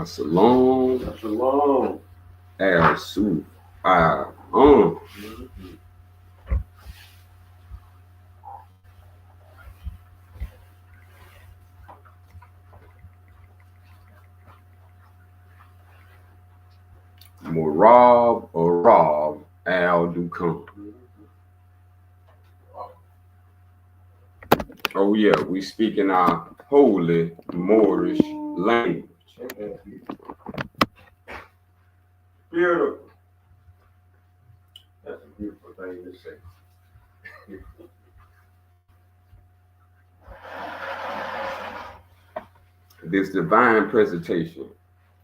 Shalom. Shalom. Sufian. Morab or Rob Al Dukan. Oh yeah, we speak in our holy Moorish language. Beautiful. That's a beautiful thing to say. This divine presentation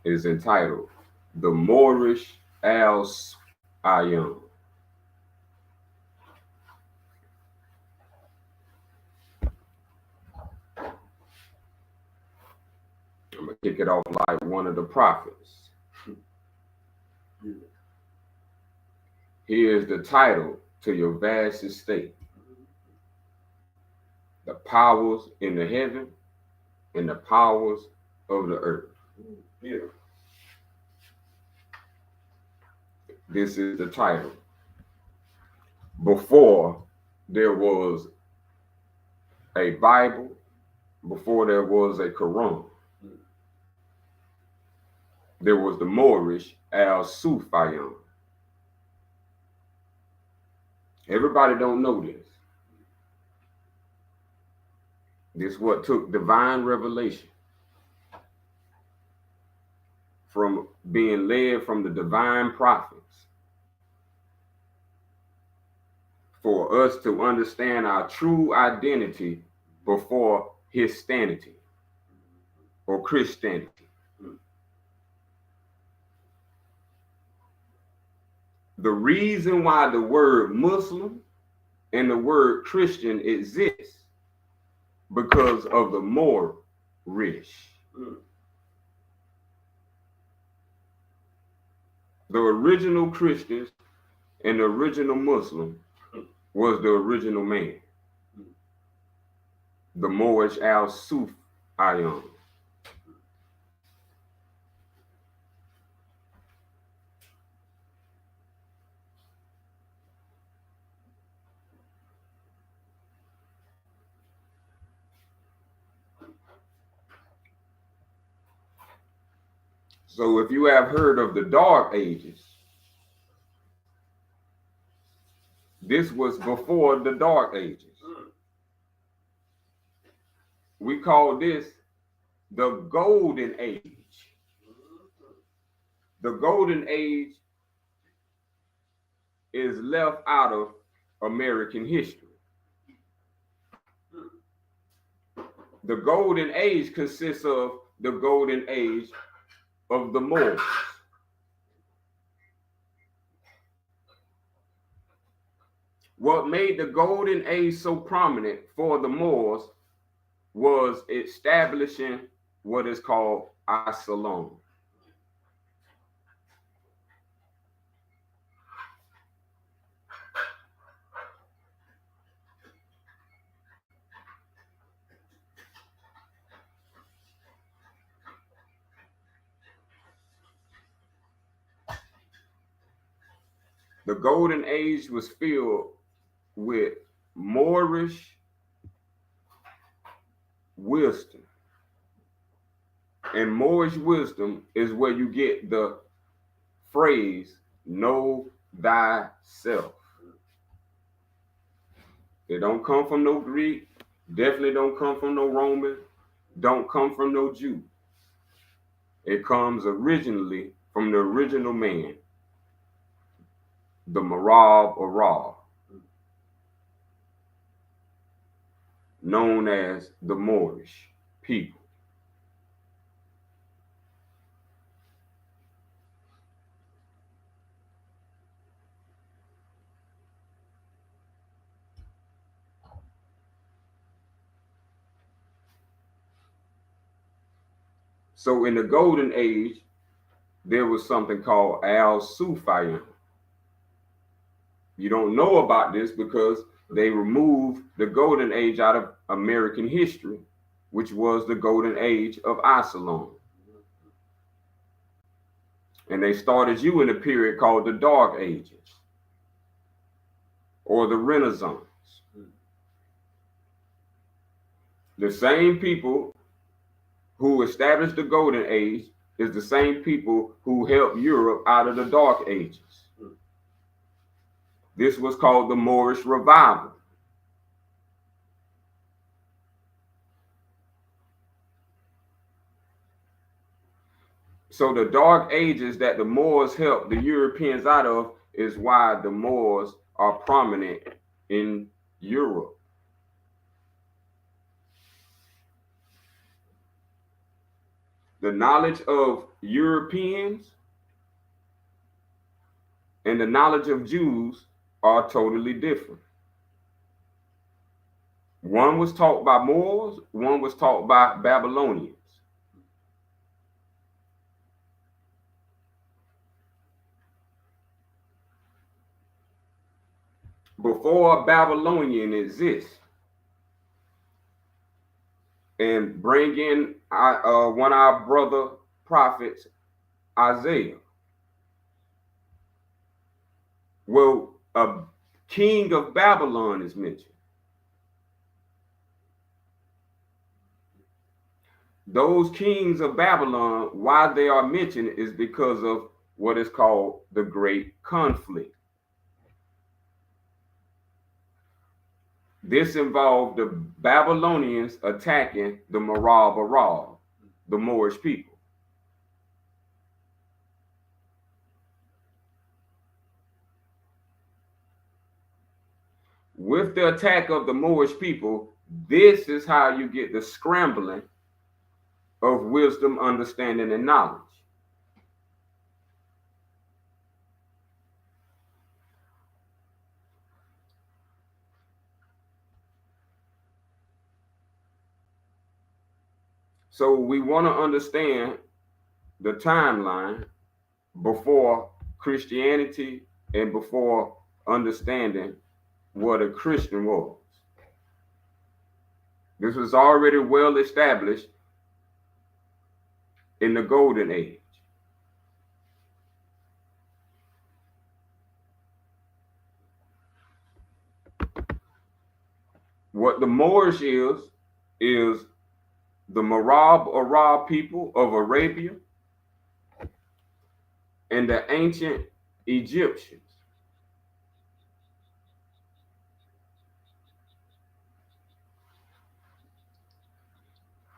is entitled The Moorish Al Sufian. I'm going to kick it off like one of the prophets. Here is the title to your vast estate. The powers in the heaven and the powers of the earth. Beautiful. This is the title. Before there was a Bible, before there was a Quran, there was the Moorish Al Sufian. Everybody don't know this. This is what took divine revelation from being led from the divine prophets for us to understand our true identity before Histanity or Christianity. The reason why the word Muslim and the word Christian exists because of the Moorish. The original Christians and the original Muslim was the original man, the Moorish Al Sufian. So if you have heard of the Dark Ages, this was before the Dark Ages. We call this the Golden Age. The Golden Age is left out of American history. The Golden Age consists of the Golden Age of the Moors. What made the Golden Age so prominent for the Moors was establishing what is called As-Salam. The Golden Age was filled with Moorish wisdom. And Moorish wisdom is where you get the phrase, know thyself. It don't come from no Greek, definitely don't come from no Roman, don't come from no Jew. It comes originally from the original man, the Marab or Ra, known as the Moorish people. So in the Golden Age, there was something called Al Sufian. You don't know about this because they removed the Golden Age out of American history, which was the Golden Age of As-Salam. And they started you in a period called the Dark Ages or the Renaissance. The same people who established the Golden Age is the same people who helped Europe out of the Dark Ages. This was called the Moorish Revival. So the Dark Ages that the Moors helped the Europeans out of is why the Moors are prominent in Europe. The knowledge of Europeans and the knowledge of Jews are totally different. One was taught by Moors, one was taught by Babylonians. Before a Babylonian exists, and bring in one of our brother prophets, Isaiah. Well, a king of Babylon is mentioned. Those kings of Babylon, why they are mentioned is because of what is called the Great Conflict. This involved the Babylonians attacking the Arab, the Moorish people. With the attack of the Moorish people, this is how you get the scrambling of wisdom, understanding, and knowledge. So we want to understand the timeline before Christianity and before understanding what a Christian was. This was already well established in the Golden Age. What the Moorish is the Arab people of Arabia and the ancient Egyptians.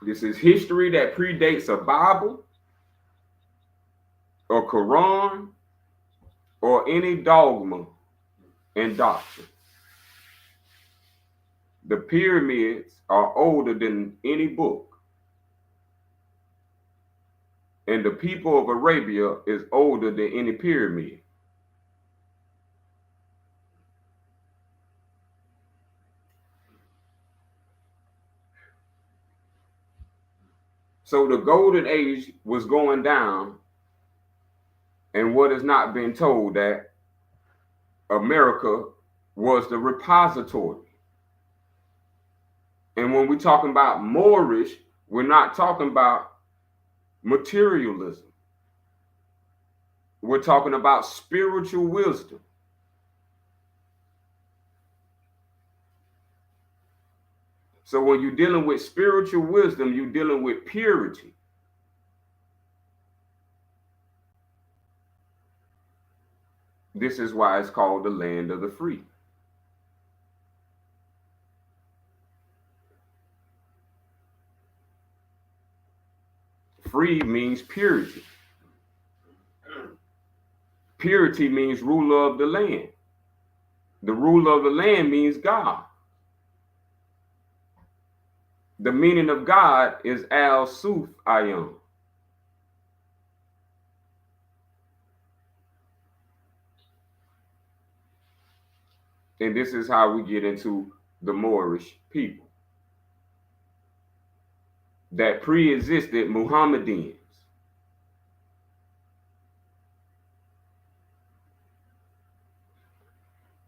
This is history that predates a Bible, a Quran, or any dogma and doctrine. The pyramids are older than any book. And the people of Arabia is older than any pyramid. So the Golden Age was going down, and what has not been told that America was the repository. And when we're talking about Moorish, we're not talking about materialism. We're talking about spiritual wisdom. So when you're dealing with spiritual wisdom, you're dealing with purity. This is why it's called the land of the free. Free means purity. Purity means ruler of the land. The ruler of the land means God. The meaning of God is Al Sufian. And this is how we get into the Moorish people that pre-existed Muhammadans.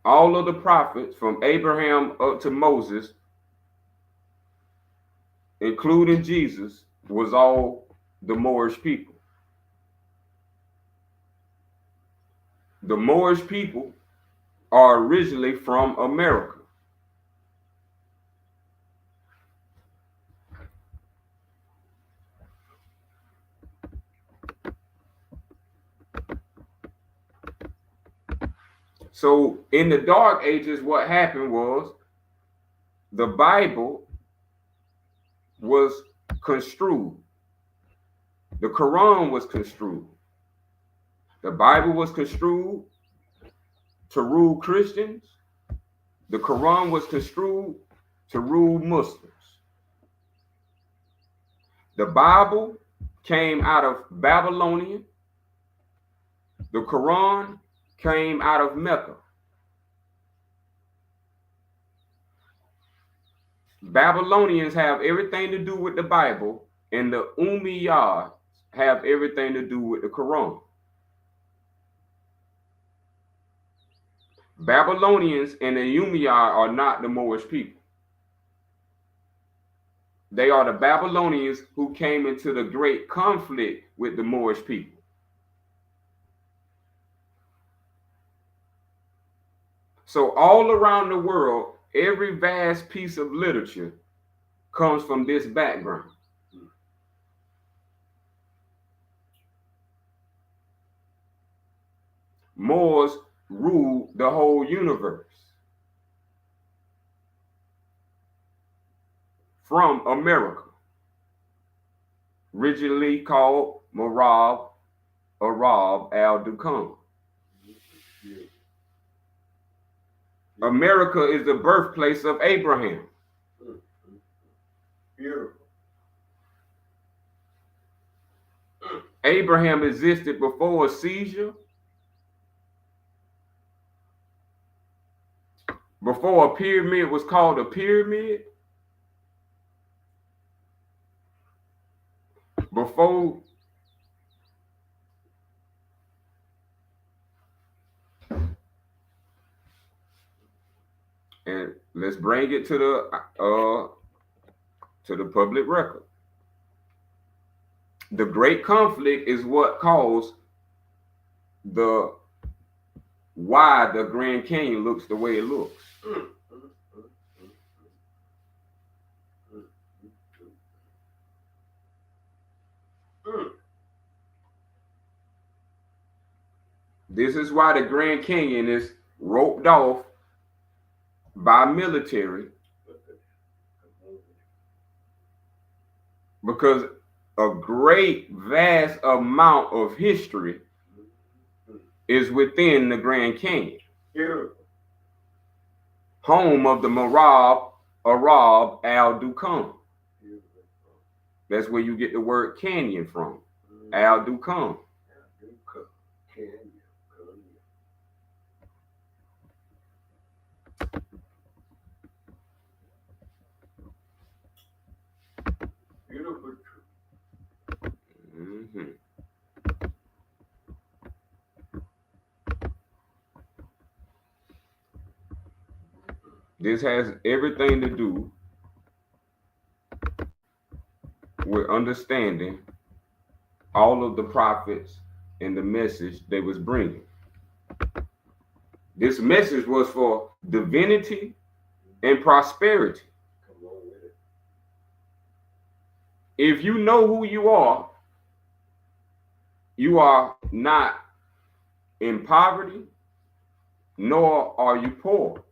All of the prophets from Abraham up to Moses, including Jesus, was all the Moorish people. the Moorish people are originally from America. So in the Dark Ages, what happened was the Bible was construed. The Quran was construed. The Bible was construed to rule Christians. The Quran was construed to rule Muslims. The Bible came out of Babylonian. The Quran came out of Mecca. Babylonians have everything to do with the Bible, and the Umayyads have everything to do with the Quran. Babylonians and the Umayyad are not the Moorish people. They are the Babylonians who came into the great conflict with the Moorish people. So all around the world, every vast piece of literature comes from this background. Moors ruled the whole universe from America, originally called Marab Arab al-Dukan. America is the birthplace of Abraham. Beautiful. Abraham existed before a seizure, before a pyramid was called a pyramid, before and let's bring it to the public record. The Great Conflict is what caused why the Grand Canyon looks the way it looks. This is why the Grand Canyon is roped off by military, because a great vast amount of history is within the Grand Canyon. Beautiful. Home of the Marab Arab al-Dukan. That's where you get the word canyon from. Al-Dukan. Beautiful. Mm-hmm. This has everything to do with understanding all of the prophets and the message they was bringing. This message was for divinity and prosperity. Come on with it. If you know who you are not in poverty, nor are you poor.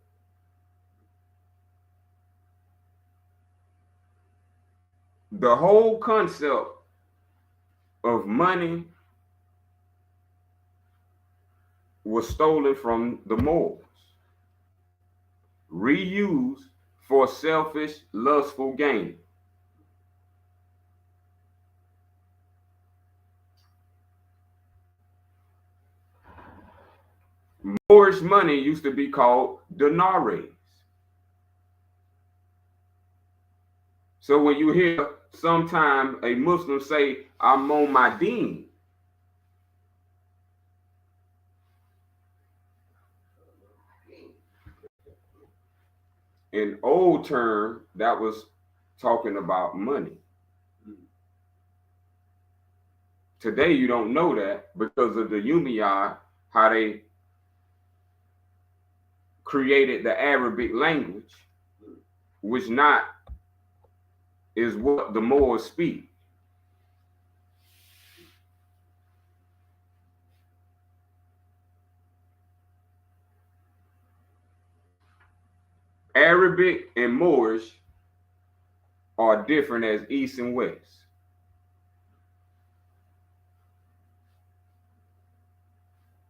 The whole concept of money was stolen from the Moors, reused for selfish, lustful gain. Moorish money used to be called dinars. So when you hear sometime a Muslim say, I'm on my deen, in old term, that was talking about money. Today, you don't know that because of the Umayyad, how they created the Arabic language, which not is what the Moors speak. Arabic and Moorish are different as East and West.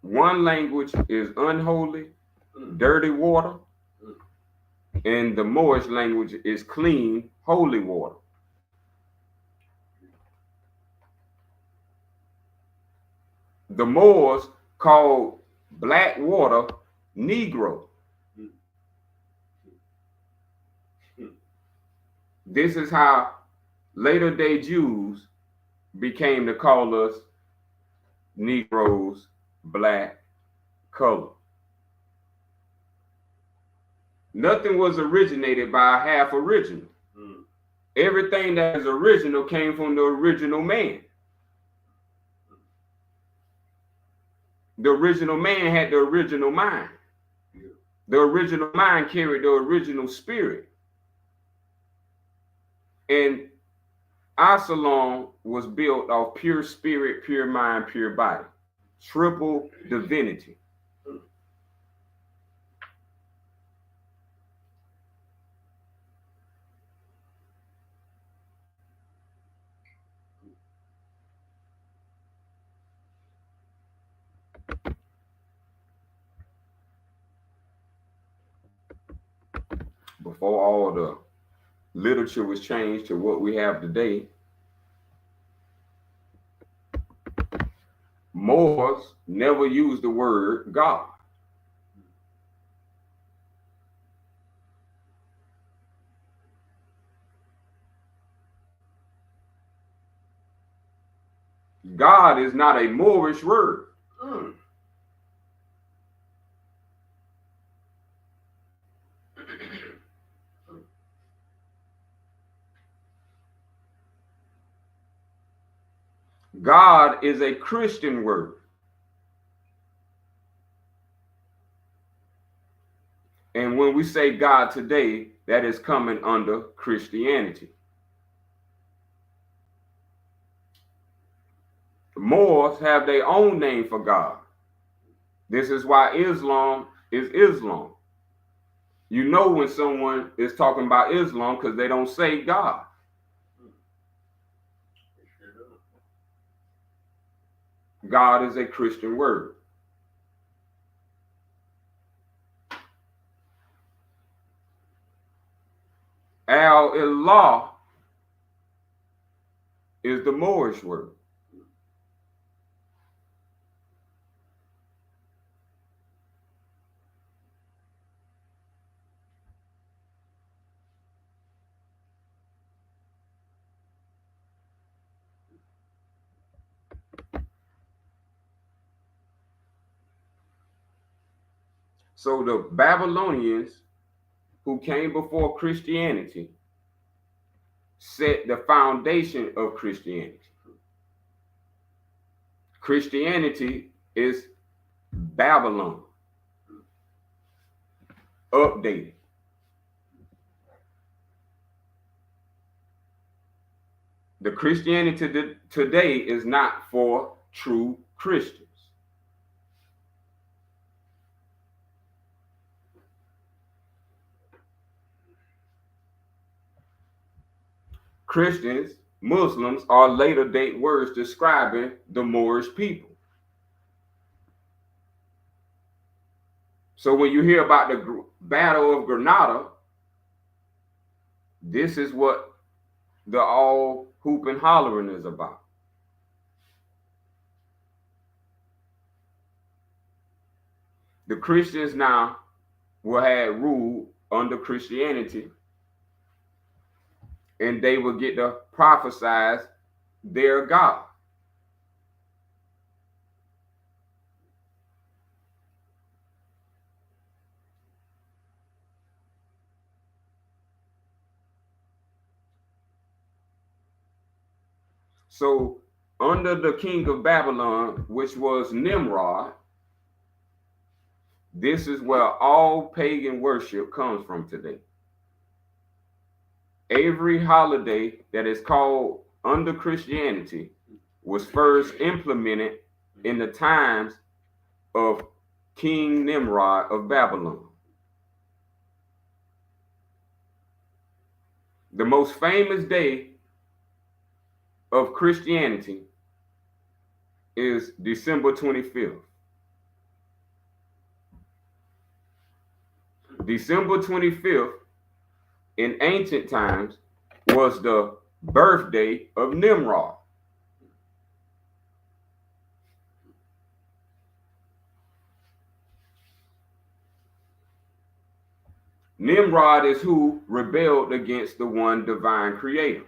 One language is unholy, dirty water, and the Moorish language is clean, holy water. The Moors called black water Negro. This is how later day Jews became to call us Negroes, black, color. Nothing was originated by a half original. Everything that is original came from the original man. The original man had the original mind. The original mind carried the original spirit. And Absalom was built off pure spirit, pure mind, pure body. Triple divinity. Before all the literature was changed to what we have today, Moors never used the word God. God is not a Moorish word. God is a Christian word. And when we say God today, that is coming under Christianity. Moors have their own name for God. This is why Islam is Islam. You know when someone is talking about Islam because they don't say God. God is a Christian word. Al-Ilah is the Moorish word. So the Babylonians who came before Christianity set the foundation of Christianity. Christianity is Babylon, updated. The Christianity today is not for true Christians. Christians, Muslims are later date words describing the Moorish people. So when you hear about the Battle of Granada, this is what the all hoop and hollering is about. The Christians now will have rule under Christianity, and they will get to prophesize their God. So under the king of Babylon, which was Nimrod, This is where all pagan worship comes from today. Every holiday that is called under Christianity was first implemented in the times of King Nimrod of Babylon. The most famous day of Christianity is December 25th. December 25th in ancient times was the birthday of Nimrod. Nimrod is who rebelled against the one divine creator.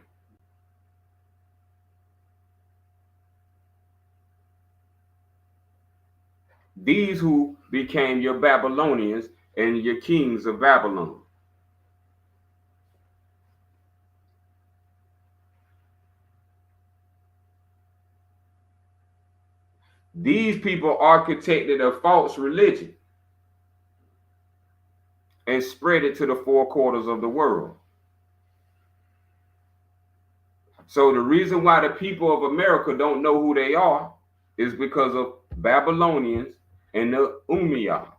These who became your Babylonians and your kings of Babylon. These people architected a false religion and spread it to the four quarters of the world. So the reason why the people of America don't know who they are is because of Babylonians and the Umayyad.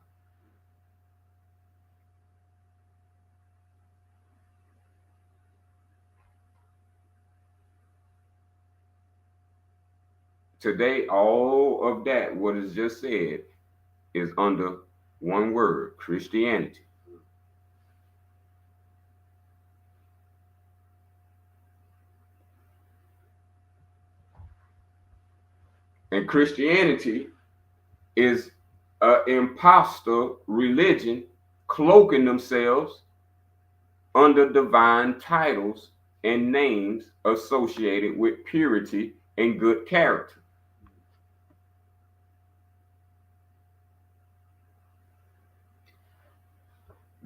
Today, all of that, what is just said, is under one word: Christianity. And Christianity is an imposter religion cloaking themselves under divine titles and names associated with purity and good character.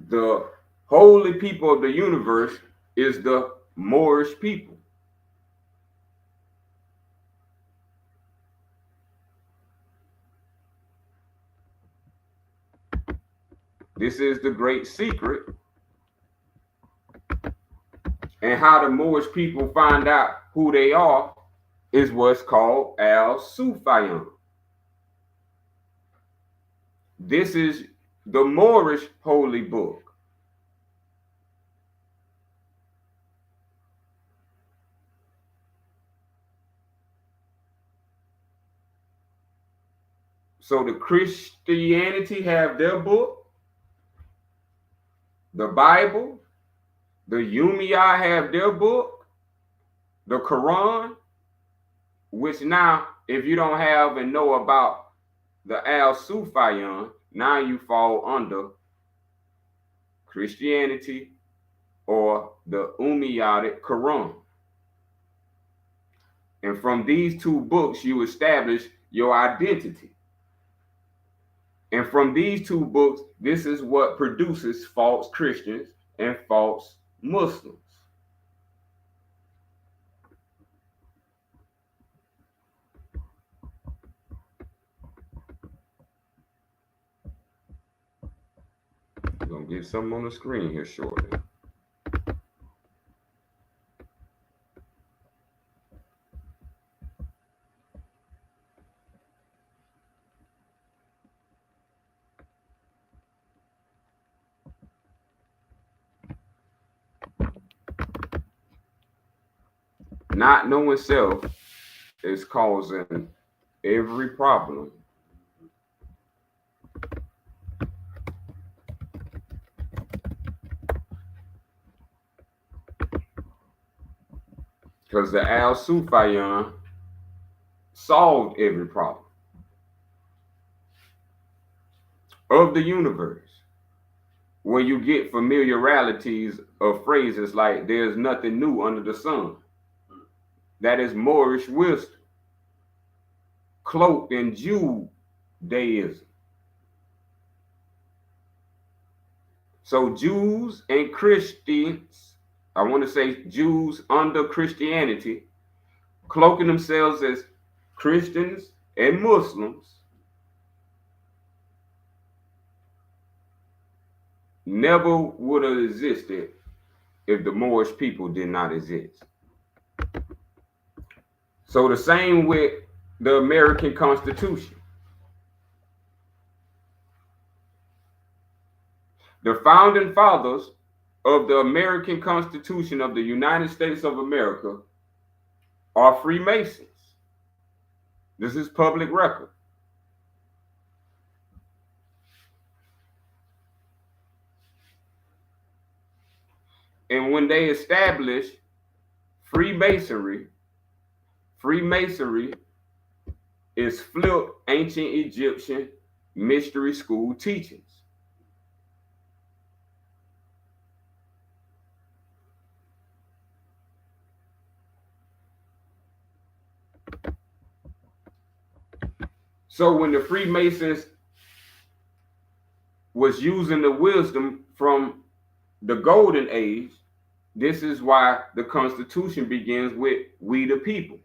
The holy people of the universe is the Moorish people. This is the great secret. And how the Moorish people find out who they are is what's called Sufian. This is the Moorish holy book. So the Christianity have their book, the Bible, the Umayyad have their book, the Quran, which now, if you don't have and know about the Sufian, now you fall under Christianity or the Umayyadic Quran. And from these two books, you establish your identity. And from these two books, this is what produces false Christians and false Muslims. I'm going to get something on the screen here shortly. Not knowing self is causing every problem. Because the Sufian solved every problem of the universe, where you get familiarities of phrases like "there's nothing new under the sun." That is Moorish wisdom, cloaked in Judaism. So Jews and Christians, I want to say Jews under Christianity, cloaking themselves as Christians and Muslims, never would have existed if the Moorish people did not exist. So the same with the American Constitution. The founding fathers of the American Constitution of the United States of America are Freemasons. This is public record. And when they established Freemasonry is flipped ancient Egyptian mystery school teachings. So when the Freemasons was using the wisdom from the golden age, this is why the Constitution begins with "we the people."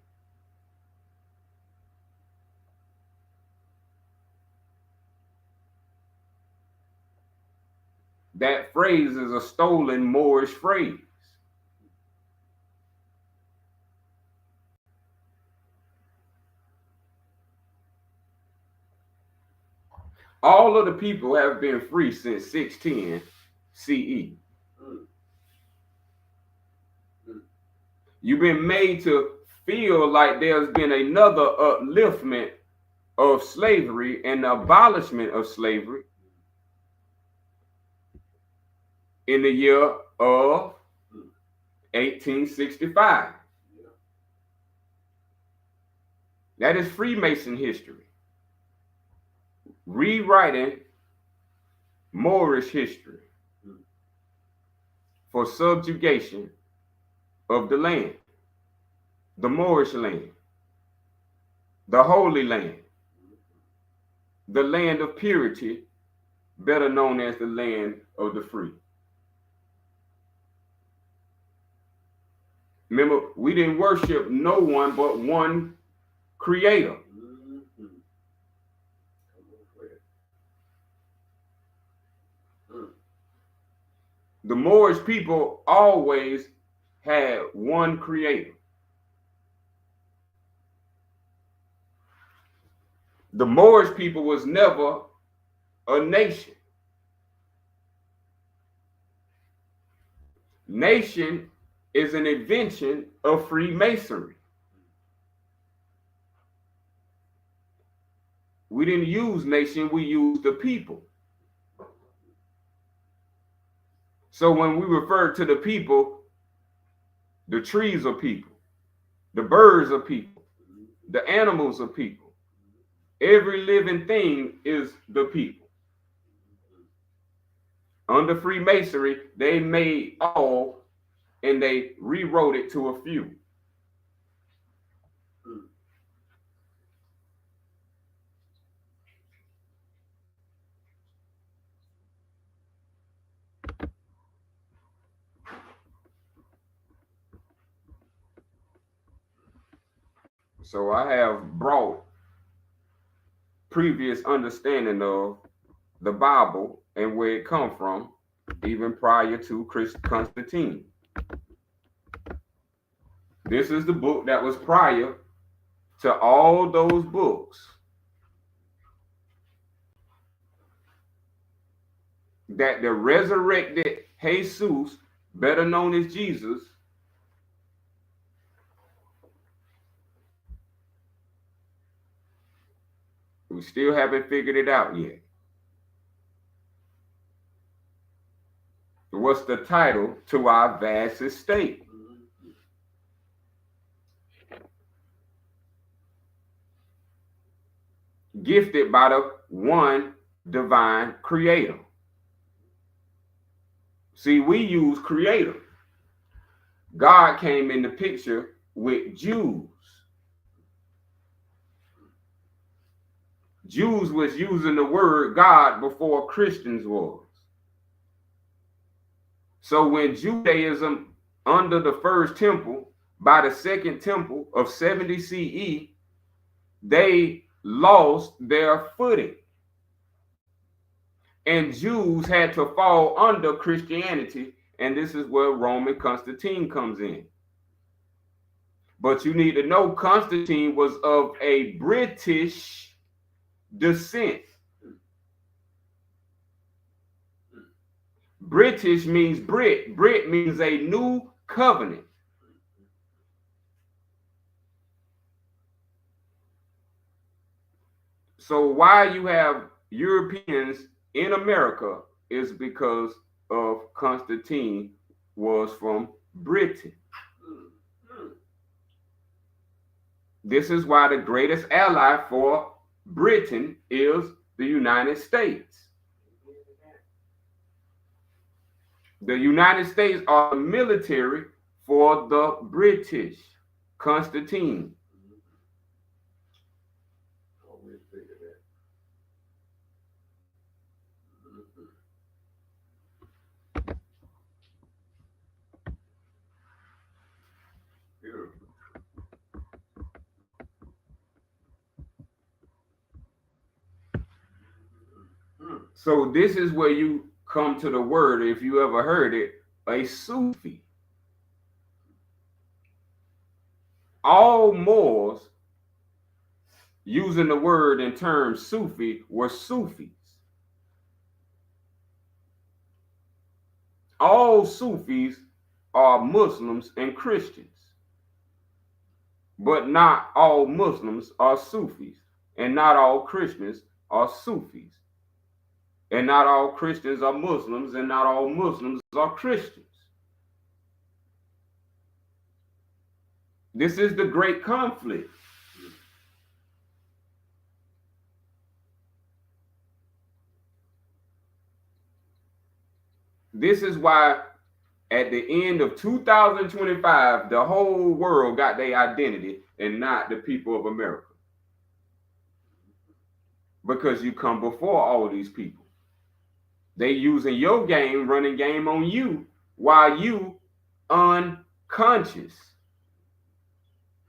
That phrase is a stolen Moorish phrase. All of the people have been free since 610 CE. You've been made to feel like there's been another upliftment of slavery and the abolishment of slavery in the year of 1865. That is Freemason history. Rewriting Moorish history for subjugation of the land, the Moorish land, the Holy Land, the land of purity, better known as the land of the free. Remember, we didn't worship no one but one creator. The Moorish people always had one creator. The Moorish people was never a nation. Nation is an invention of Freemasonry. We didn't use nation, we used the people. So when we refer to the people, the trees are people, the birds are people, the animals are people. Every living thing is the people. Under Freemasonry, they made all and they rewrote it to a few. So I have brought previous understanding of the Bible and where it come from, even prior to Constantine. This is the book that was prior to all those books that the resurrected Jesus, better known as Jesus, we still haven't figured it out yet. What's the title to our vast estate? Gifted by the one divine creator. See, we use creator. God came in the picture with Jews. Jews was using the word God before Christians was. So when Judaism under the first temple, by the second temple of 70 CE, they lost their footing. and Jews had to fall under Christianity, and this is where Roman Constantine comes in. But you need to know Constantine was of a British descent. British means Brit. Brit means a new covenant. So why you have Europeans in America is because of Constantine was from Britain. This is why the greatest ally for Britain is the United States. The United States are the military for the British. Constantine. Always figure that. Beautiful. So this is where you come to the word, if you ever heard it, a Sufi. All Moors using the word in terms Sufi were Sufis. All Sufis are Muslims and Christians, but not all Muslims are Sufis, and not all Christians are Sufis, and not all Christians are Muslims, and not all Muslims are Christians. This is the great conflict. This is why at the end of 2025, the whole world got their identity and not the people of America. Because you come before all these people. They using your game, running game on you while you unconscious.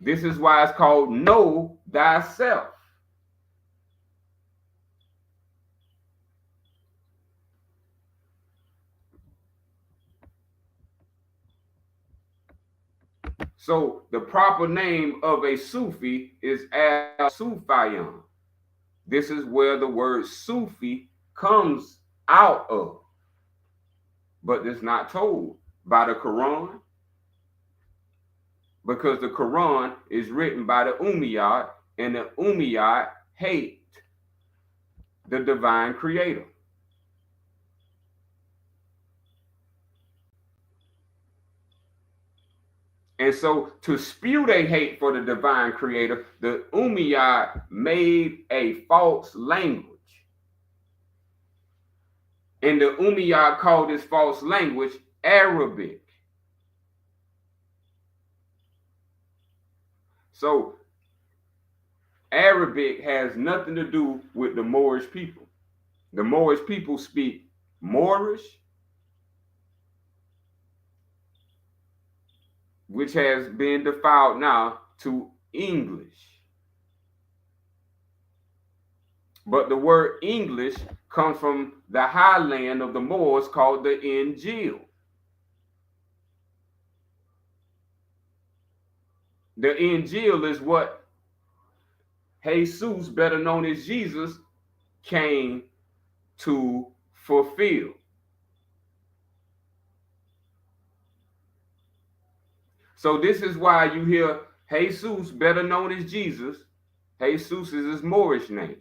This is why it's called know thyself. So the proper name of a Sufi is Sufian. This is where the word Sufi comes out of. But it's not told by the Quran, because the Quran is written by the Umayyad, and the Umayyad hate the divine creator. And so to spew their hate for the divine creator, the Umayyad made a false language. And the Umayyad called this false language Arabic. So Arabic has nothing to do with the Moorish people. The Moorish people speak Moorish, which has been defiled now to English. But the word English comes from the highland of the Moors called the Injil. The Injil is what Jesus, better known as Jesus, came to fulfill. So this is why you hear Jesus, better known as Jesus. Jesus is his Moorish name.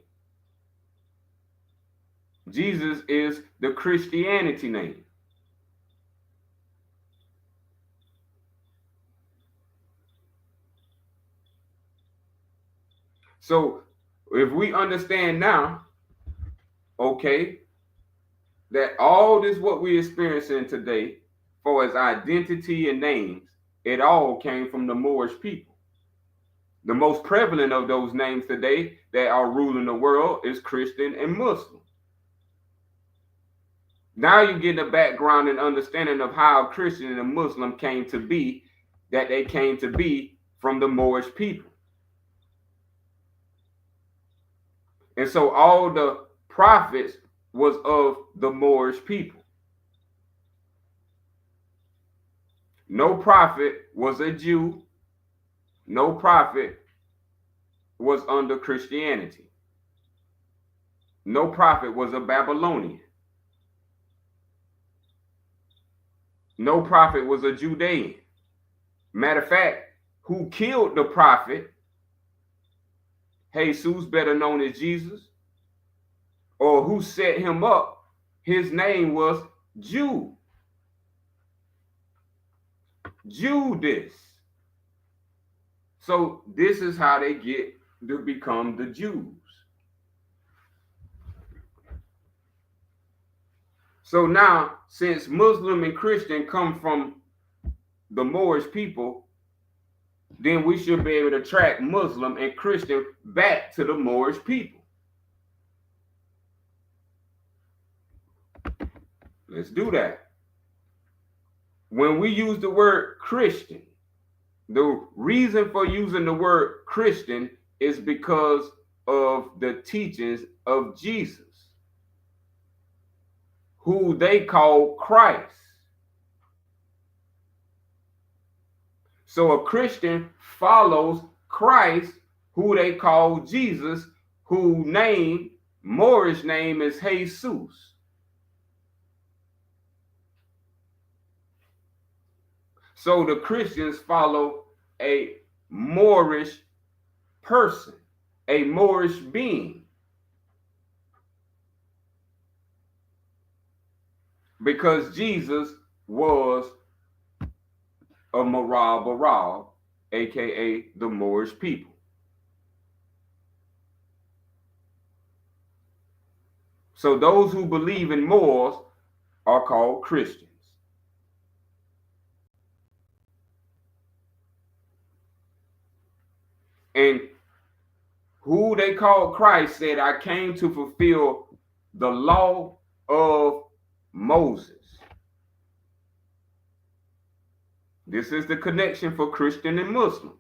Jesus is the Christianity name. So if we understand now, okay, that all this what we're experiencing today, for as identity and names, it all came from the Moorish people. The most prevalent of those names today that are ruling the world is Christian and Muslim. Now you get the background and understanding of how Christian and Muslim came to be, that they came to be from the Moorish people. And so all the prophets was of the Moorish people. No prophet was a Jew. No prophet was under Christianity. No prophet was a Babylonian. No prophet was a Judean. Matter of fact, who killed the prophet, Jesus, better known as Jesus, or who set him up, his name was Judas. So this is how they get to become the Jews. So now, since Muslim and Christian come from the Moorish people, then we should be able to track Muslim and Christian back to the Moorish people. Let's do that. When we use the word Christian, the reason for using the word Christian is because of the teachings of Jesus, who they call Christ. So a Christian follows Christ, who they call Jesus, whose name, Moorish name, is Jesus. So the Christians follow a Moorish person, a Moorish being. Because Jesus was a Marab, aka the Moorish people. So those who believe in Moors are called Christians. And who they called Christ said, I came to fulfill the law of Moses. This is the connection for Christian and Muslim.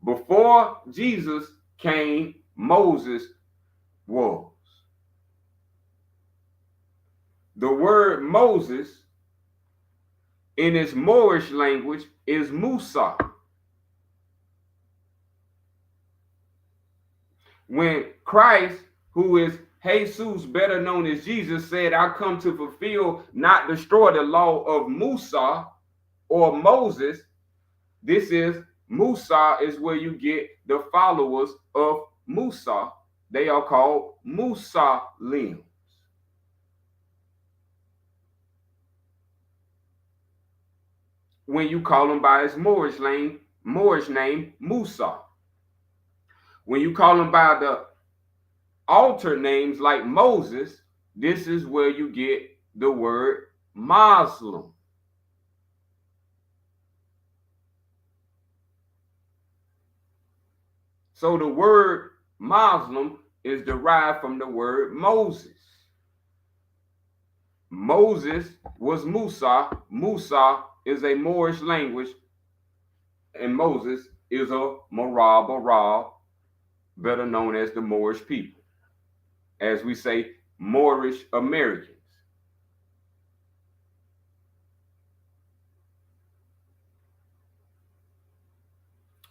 Before Jesus came, Moses was. The word Moses in its Moorish language is Musa. When Christ, who is Jesus, better known as Jesus, said, I come to fulfill, not destroy the law of Musa or Moses, this is Musa is where you get the followers of Musa. They are called Muslims. When you call them by his Moorish name, Musa. When you call them by the altered names like Moses, this is where you get the word Muslim. So the word Muslim is derived from the word Moses. Moses was Musa. Musa is a Moorish language, and Moses is a Marab, better known as the Moorish people. As we say, Moorish Americans.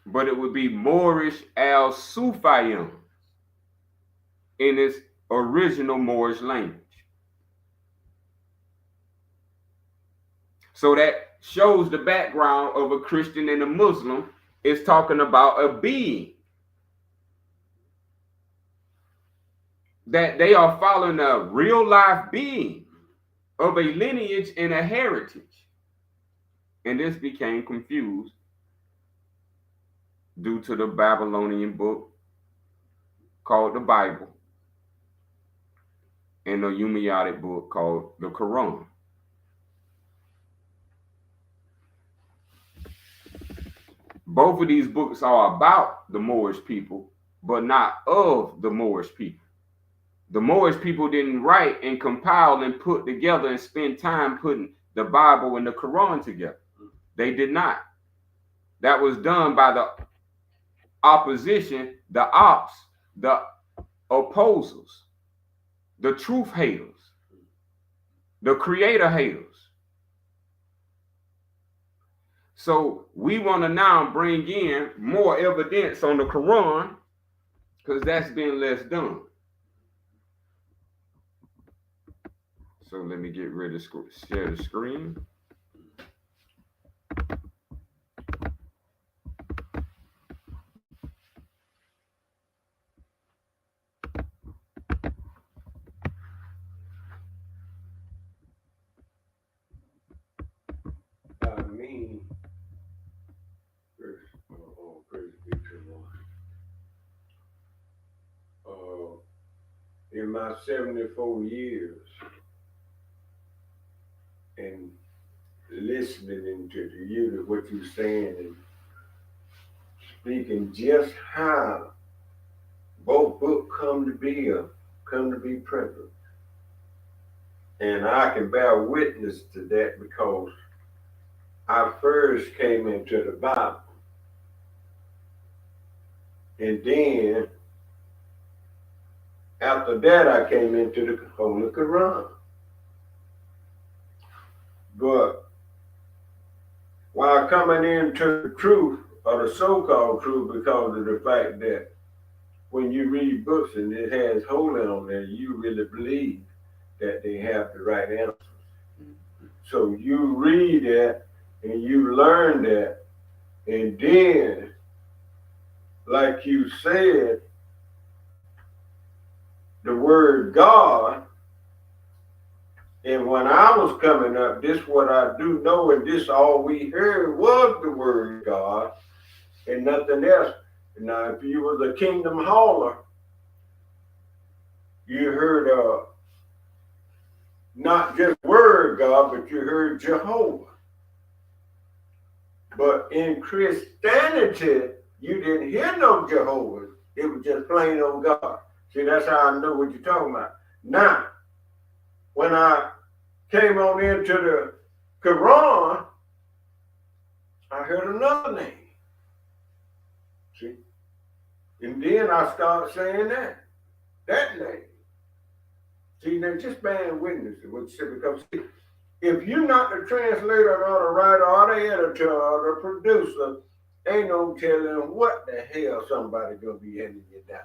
But it would be Moorish al-Sufian in its original Moorish language. So that shows the background of a Christian and a Muslim is talking about a being. That they are following a real life being of a lineage and a heritage. And this became confused due to the Babylonian book called the Bible and the Umayyad book called the Quran. Both of these books are about the Moorish people, but not of the Moorish people. The Moorish people didn't write and compile and put together and spend time putting the Bible and the Quran together. They did not. That was done by the opposition, the ops, the opposers, the truth haters. The Creator hails. So we want to now bring in more evidence on the Quran because that's been less done. So let me get ready to share the screen. Praise be to the Lord. In my 74 years and listening to you, what you're saying and speaking, just how both books come to be present. And I can bear witness to that because I first came into the Bible. And then after that, I came into the Holy Quran. But while coming into the truth, or the so-called truth, because of the fact that when you read books and it has holy on there, you really believe that they have the right answers. So you read that and you learn that, and then, like you said, the word God. And when I was coming up, this what I do know, and this all we heard was the word God and nothing else. Now, if you was a kingdom hauler, you heard not just word God, but you heard Jehovah. But in Christianity, you didn't hear no Jehovah. It was just plain old God. See, that's how I know what you're talking about. Now, when I came on into the Quran, I heard another name. See? And then I started saying that name. See, they're just bearing witness to what you said, because see, if you're not the translator or the writer or the editor or the producer, ain't no telling what the hell somebody gonna be handing you down.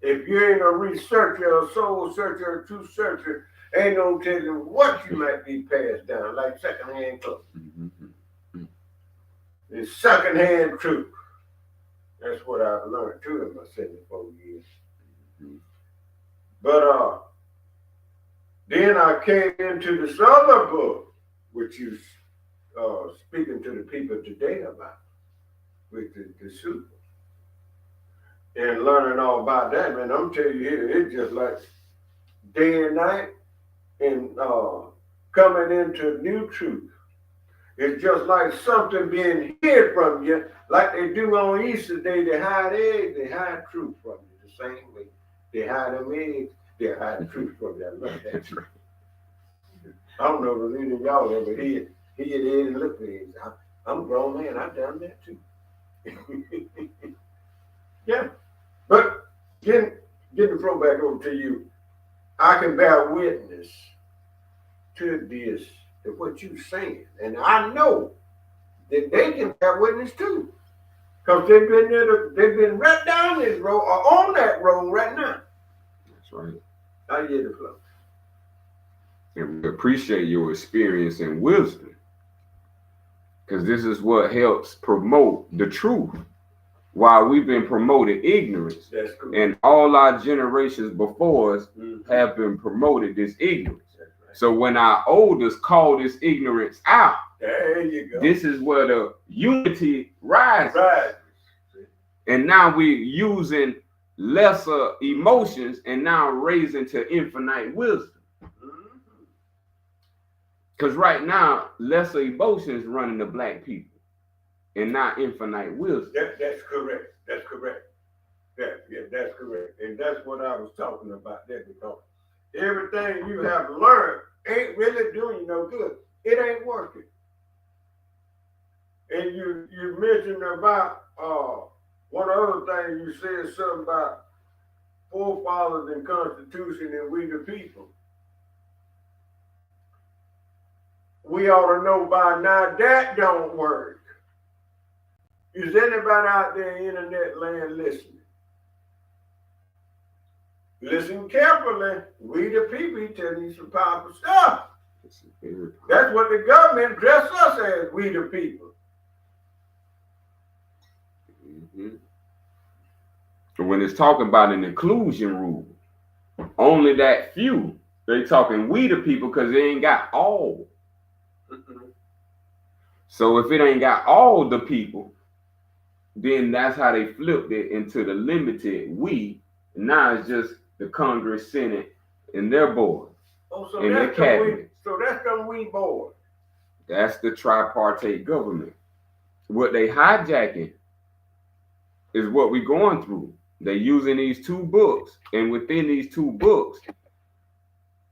If you ain't a researcher, a soul searcher, a truth searcher, ain't no telling what you might be passed down, like secondhand clothes. It's secondhand truth. That's what I've learned too in my 74 years. But then I came into this other book, which you speaking to the people today about, with the Sufian. And learning all about that, man, I'm telling you here, it's just like day and night and coming into new truth. It's just like something being hid from you, like they do on Easter Day. They hide eggs, they hide truth from you the same way. They hide them eggs, they hide truth from you. I love that. I don't know if any of y'all ever hid eggs and looked at eggs. I'm a grown man, I've done that too. Yeah. But getting the flow back over to you, I can bear witness to this, to what you're saying. And I know that they can bear witness too. Because they've been right down this road or on that road right now. That's right. I get the flow. And we appreciate your experience and wisdom. Because this is what helps promote the truth. While we've been promoting ignorance, That's correct. And all our generations before us have been promoted this ignorance. Right. So when our oldest call this ignorance out, there you go. This is where the unity rises. Right. And now we're using lesser emotions and now raising to infinite wisdom. Because right now, lesser emotions running the black people. And not infinite wisdom. That's correct. That's correct. That's correct. And that's what I was talking about there, because everything you have learned ain't really doing you no good. It ain't working. And you mentioned about one other thing, you said something about forefathers and Constitution and we the people. we ought to know by now that don't work. Is anybody out there in internet land listening? Listen carefully. We the people, he telling you some powerful stuff. That's what the government dress us as, we the people. Mm-hmm. When it's talking about an inclusion rule, only that few, they talking we the people because they ain't got all. Mm-hmm. So if it ain't got all the people, then that's how they flipped it into the limited we. Now it's just the Congress, Senate, and their board. Oh, so and their cabinet. So that's the we board. That's the tripartite government. What they hijacking is what we're going through. They're using these two books, and within these two books,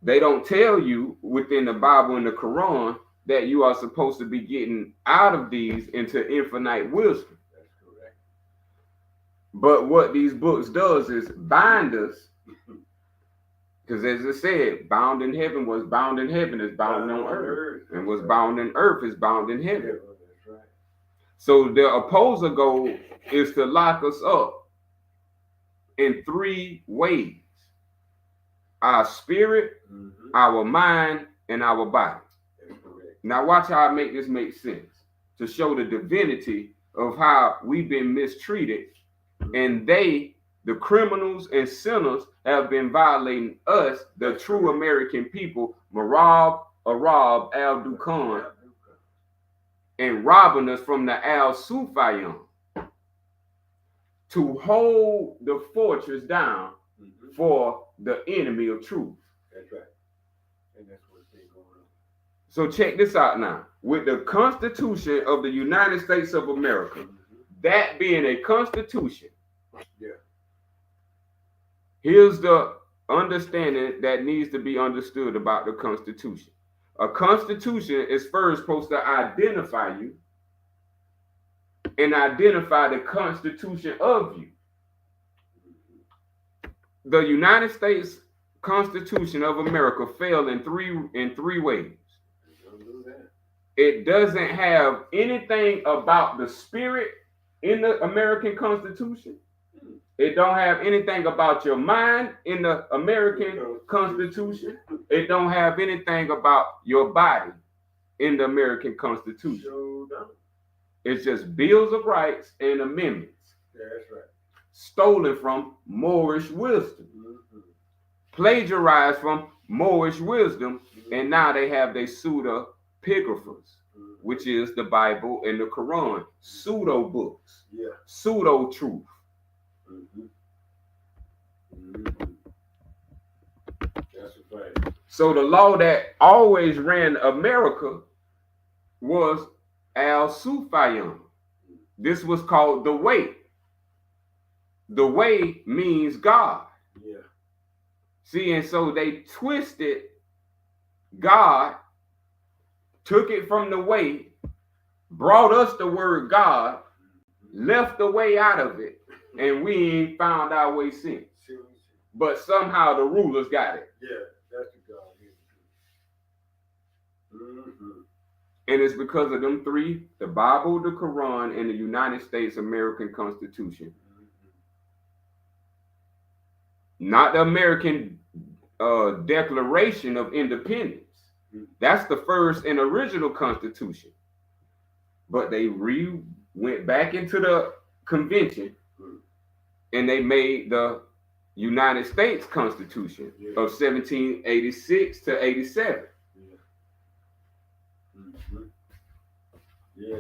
they don't tell you within the Bible and the Quran that you are supposed to be getting out of these into infinite wisdom. That's correct. But what these books does is bind us, because as it said, bound in heaven was bound in heaven is bound on earth, and was bound in earth is bound in heaven. That's right. So the opposer goal is to lock us up in three ways: our spirit, mm-hmm. our mind, and our body. Now watch how I make this make sense to show the divinity of how we've been mistreated, and they, the criminals and sinners, have been violating us, the true American people, Marab, Arab, Al-Dukan, and robbing us from the Al-Sufian to hold the fortress down for the enemy of truth. That's right. And that's what's been going on. So check this out now. With the Constitution of the United States of America, that being a constitution, here's the understanding that needs to be understood about the Constitution. A constitution is first supposed to identify you and identify the Constitution of you. The United States Constitution of America failed in three ways. It doesn't have anything about the spirit in the American Constitution. It don't have anything about your mind in the American Constitution. It don't have anything about your body in the American Constitution. It's just bills of rights and amendments. That's right. Stolen from Moorish wisdom. Plagiarized from Moorish wisdom, and now they have their pseudepigraphers, which is the Bible and the Quran. Pseudo books. Yeah. Pseudo truth. That's a fact. So the law that always ran America was Al-Sufian. This was called the way. The way means God. Yeah. See, and so they twisted God, took it from the way, brought us the word God, left the way out of it, and we ain't found our way since. But somehow the rulers got it. Yeah, that's the God. And it's because of them three: the Bible, the Quran, and the United States American Constitution. Not the American Declaration of Independence. That's the first and original Constitution. But they went back into the convention and they made the United States Constitution of 1786 to 87. Yeah.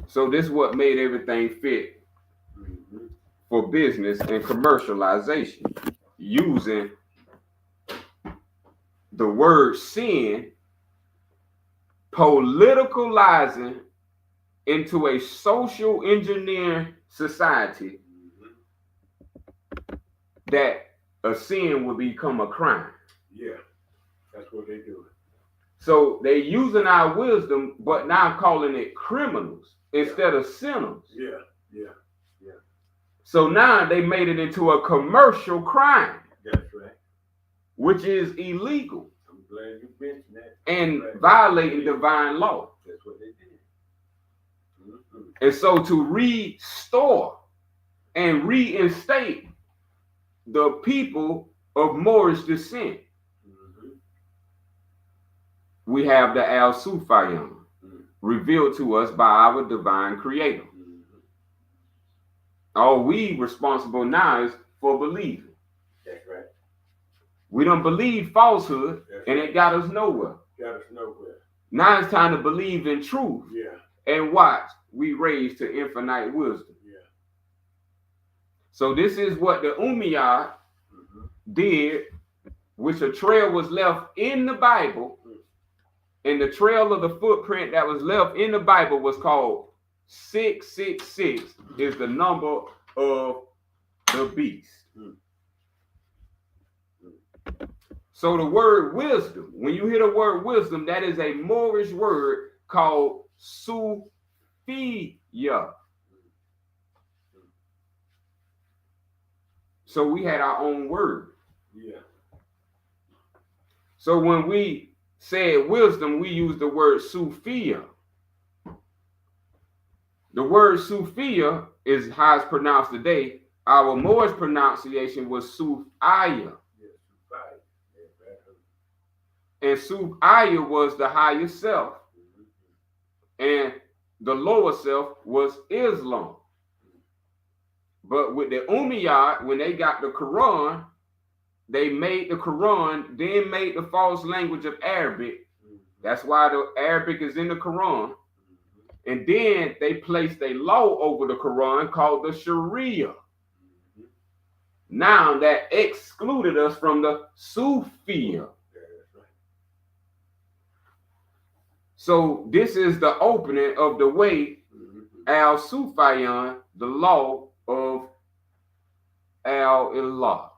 So this is what made everything fit for business and commercialization, using the word sin, politicalizing into a social engineering society that a sin would become a crime. Yeah, that's what they do. So they're using our wisdom, but now calling it criminals instead of sinners. Yeah. So now they made it into a commercial crime. That's right. Which is illegal. glad you mentioned that. And violating divine law. That's what they did. And so to restore and reinstate the people of Moorish descent, we have the Sufian revealed to us by our divine creator. All we responsible now is for believing. That's right. We don't believe falsehood, and right. It got us nowhere. Got us nowhere. Now it's time to believe in truth. Yeah. And watch, we raise to infinite wisdom. Yeah. So this is what the Umayyad did, which a trail was left in the Bible, and the trail of the footprint that was left in the Bible was called 666, is the number of the beast. So the word wisdom, when you hear the word wisdom, that is a Moorish word called Sufiya. So we had our own word. Yeah. So when we said wisdom, we used the word Sufiya. The word Sufiya is how it's pronounced today. Our Moorish pronunciation was Sufaya. And Sufaya was the higher self. And the lower self was Islam. But with the Umayyad, when they got the Quran, they made the Quran, then made the false language of Arabic. That's why the Arabic is in the Quran. And then they placed a law over the Quran called the Sharia. Now that excluded us from the Sufiya. So this is the opening of the way Sufian, the law of Al-Ilah.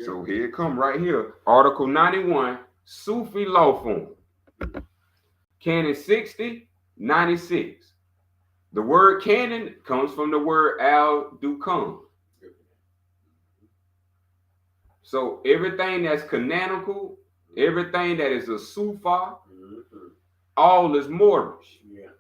So here it come right here. Article 91, Sufi law form. Canon 60, 96. The word canon comes from the word al-Dukun. So everything that's canonical, everything that is a Sufa, all is Moorish. Yeah.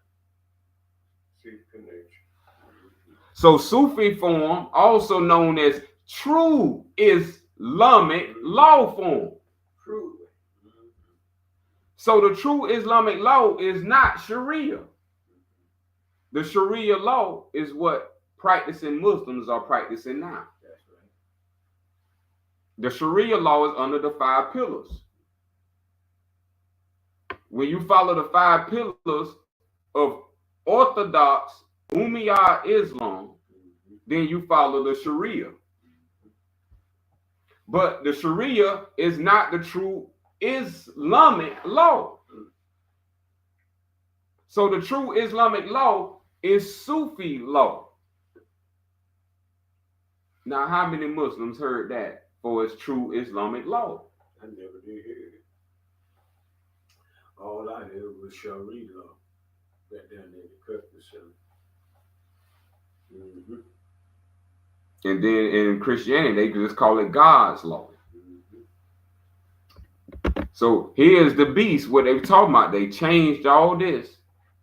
So Sufi form, also known as true Islamic law form. True. So the true Islamic law is not Sharia. The Sharia law is what practicing Muslims are practicing now. That's right. The Sharia law is under the 5 pillars. When you follow the 5 pillars of Orthodox Umayyad Islam, then you follow the Sharia. But the Sharia is not the true Islamic law. So the true Islamic law is Sufi law. Now, how many Muslims heard that for its true Islamic law? I never did hear it. All I heard was Sharia law. Back down there in the custody center. And then in Christianity, they just call it God's law. So here's the beast, what they were talking about. They changed all this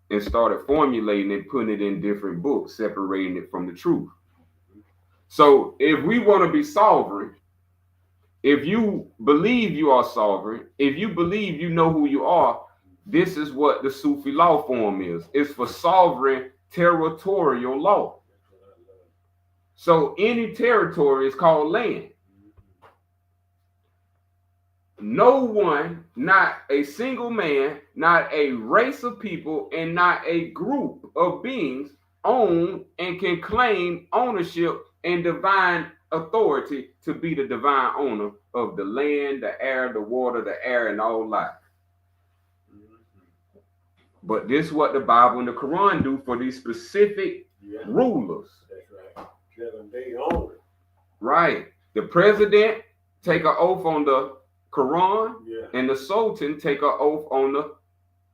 and started formulating it, putting it in different books, separating it from the truth. So if we want to be sovereign, if you believe you are sovereign, if you believe you know who you are, this is what the Sufi law form is. It's for sovereign territorial law. So any territory is called land. No one, not a single man, not a race of people, and not a group of beings own and can claim ownership and divine authority to be the divine owner of the land, the air, the water, the air, and all life. But this is what the Bible and the Quran do for these specific rulers. That's right. Tell them they own it. Right. The president take an oath on the Quran, and the Sultan take an oath on the,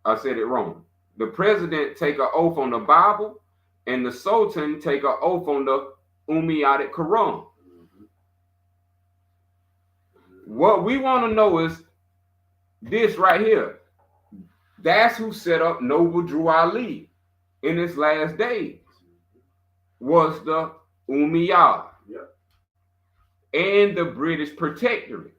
I said it wrong. The president take an oath on the Bible, and the Sultan take an oath on the Umayyadic Quran. What we want to know is this right here. That's who set up Noble Drew Ali in his last days, was the Umayyad and the British Protectorate.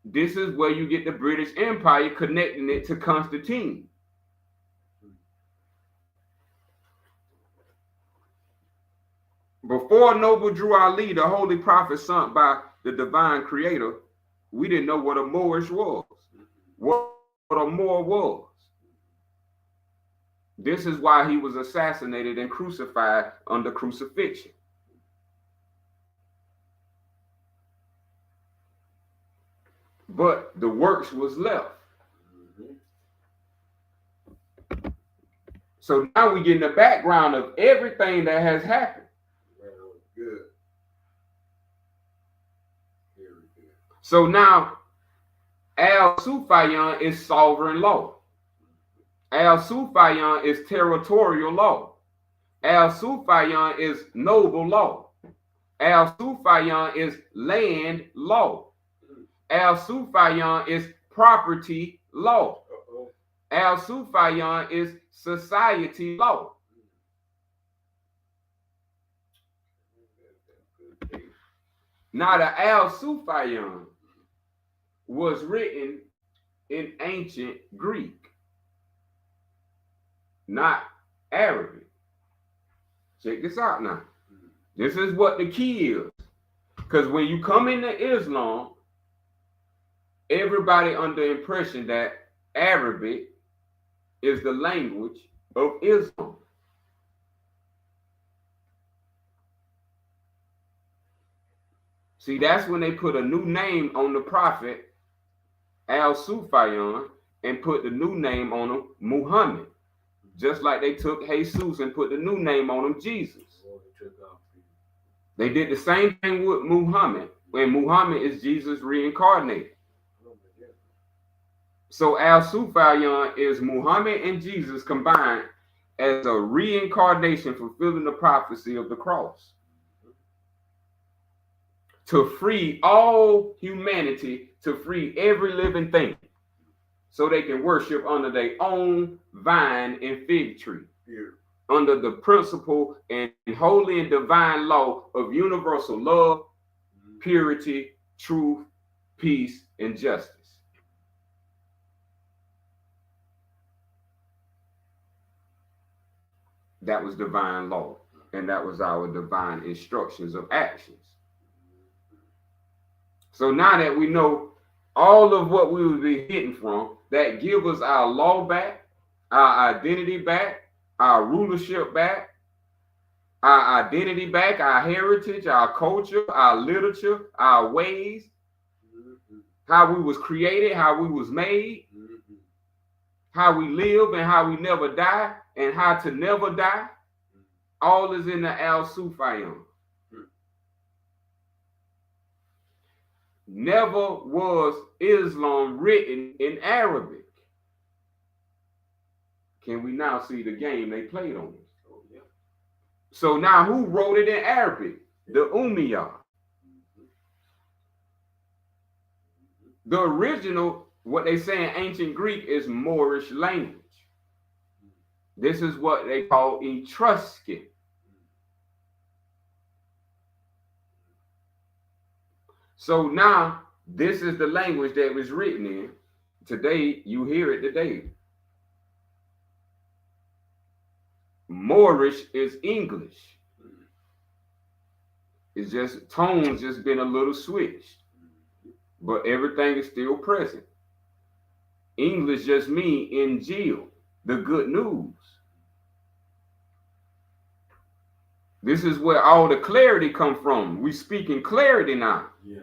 This is where you get the British Empire, connecting it to Constantine. Before Noble Drew Ali, the holy prophet sent by the divine creator, we didn't know what a Moorish was, what a Moor was. This is why he was assassinated and crucified under crucifixion. But the works was left. So now we get in the background of everything that has happened. Good. So now Al-Sufian is sovereign law. Al-Sufian is territorial law. Al-Sufian is noble law. Al-Sufian is land law. Al-Sufian is property law. Al-Sufian is society law. Now the Al-Sufian was written in ancient Greek, not Arabic. Check this out now. This is what the key is. Because when you come into Islam, everybody under the impression that Arabic is the language of Islam. See, that's when they put a new name on the prophet, Al-Sufian, and put the new name on him, Muhammad. Just like they took Jesus and put the new name on him, Jesus. They did the same thing with Muhammad, when Muhammad is Jesus reincarnated. So Al-Sufian is Muhammad and Jesus combined as a reincarnation fulfilling the prophecy of the cross, to free all humanity, to free every living thing, so they can worship under their own vine and fig tree, under the principle and holy and divine law of universal love, purity, truth, peace, and justice. That was divine law, and that was our divine instructions of actions. So now that we know all of what we would be hitting from, that give us our law back, our identity back, our rulership back, our identity back, our heritage, our culture, our literature, our ways, how we was created, how we was made, how we live and how we never die, and how to never die. All is in the Al-Sufian. Never was Islam written in Arabic. Can we now see the game they played on us? So now who wrote it in Arabic? The Umayyad. The original, what they say in ancient Greek, is Moorish language. This is what they call Etruscan. So now this is the language that was written in. Today, you hear it today. Moorish is English. It's just tones just been a little switched, but everything is still present. English just means Injil, the good news. This is where all the clarity come from. We speak in clarity now. Yeah.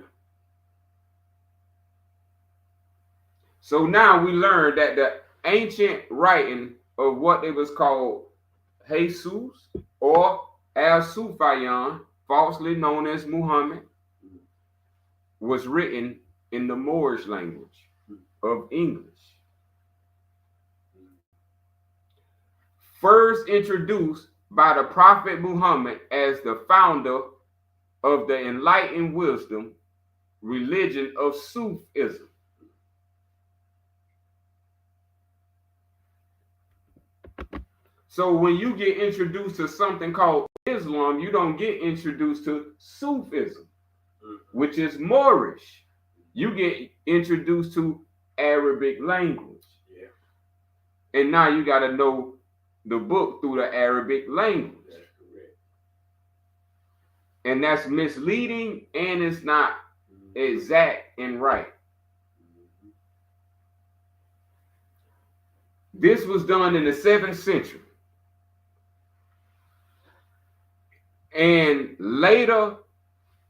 So now we learn that the ancient writing of what it was called Jesus or Al-Sufian, falsely known as Muhammad, was written in the Moorish language of English. First introduced by the Prophet Muhammad as the founder of the enlightened wisdom, religion of Sufism. So when you get introduced to something called Islam, you don't get introduced to Sufism, which is Moorish. You get introduced to Arabic language. Yeah. And now you got to know the book through the Arabic language. That's correct. And that's misleading, and it's not exact and right. This was done in the 7th century. And later,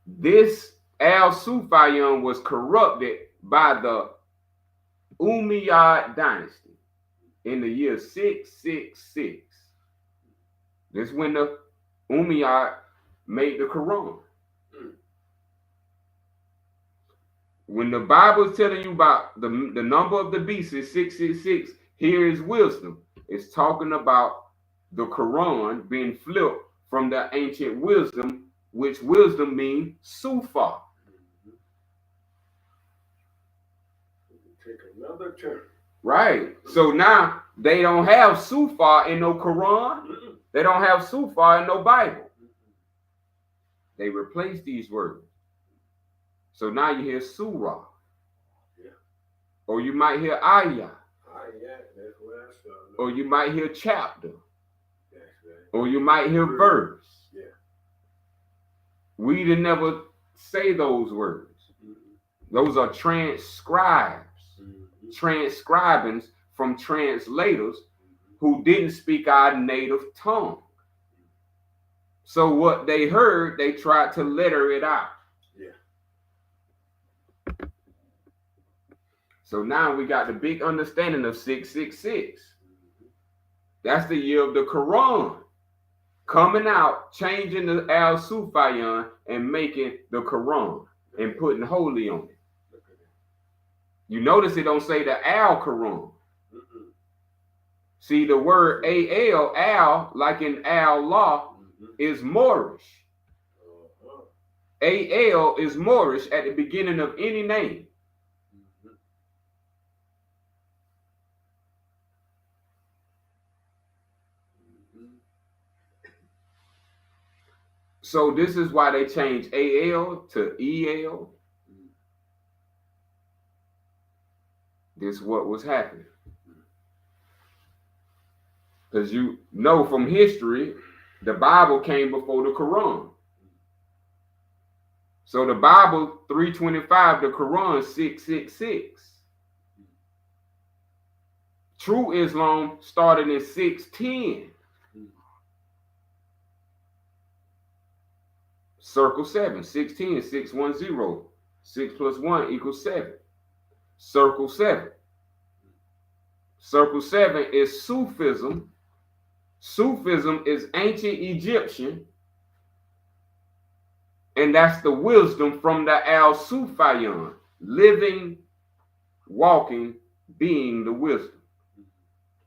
this Al-Sufian was corrupted by the Umayyad dynasty in the year 666. This is when the Umayyad made the Quran. When the Bible is telling you about the number of the beast is 666, here is wisdom. It's talking about the Quran being flipped from the ancient wisdom, which wisdom means Sufa. Take another turn. Right. So now they don't have Sufa in no Quran. They don't have Sufa in no Bible. They replaced these words. So now you hear surah. Yeah. Or you might hear ayah. Yeah, that's what I saw. Or you might hear chapter. That's right. Or you might hear verse. Yeah. We didn't never say those words. Those are transcribes. Transcribings from translators who didn't speak our native tongue. So what they heard, they tried to letter it out. Yeah. So now we got the big understanding of 666. That's the year of the Quran coming out, changing the Al-Sufian and making the Quran and putting holy on it. You notice it don't say the Al-Quran. See, the word al, like in Allah, is Moorish. Al is Moorish at the beginning of any name. So this is why they changed AL to EL. This is what was happening. Because you know from history, the Bible came before the Quran. So the Bible 325, the Quran 666. True Islam started in 610. Circle 7, 610, 610. 6 plus 1 equals 7. Circle 7. Circle 7 is Sufism. Sufism is ancient Egyptian. And that's the wisdom from the Al-Sufian. Living, walking, being the wisdom.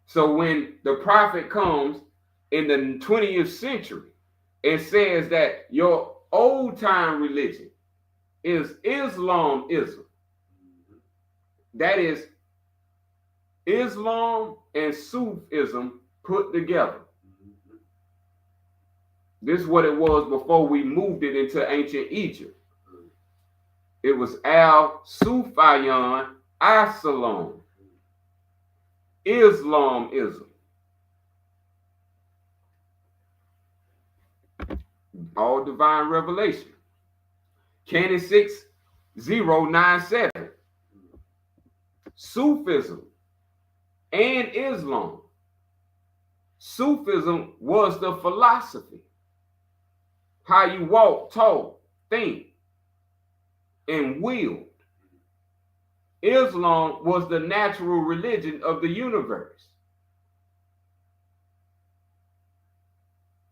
So when the prophet comes in the 20th century and says that your old time religion is Islamism, that is Islam and Sufism put together. This is what it was before we moved it into ancient Egypt. It was Al-Sufian Islam. Islamism. All divine revelation. Canon 6097. Sufism and Islam. Sufism was the philosophy. How you walk, talk, think, and wield. Islam was the natural religion of the universe.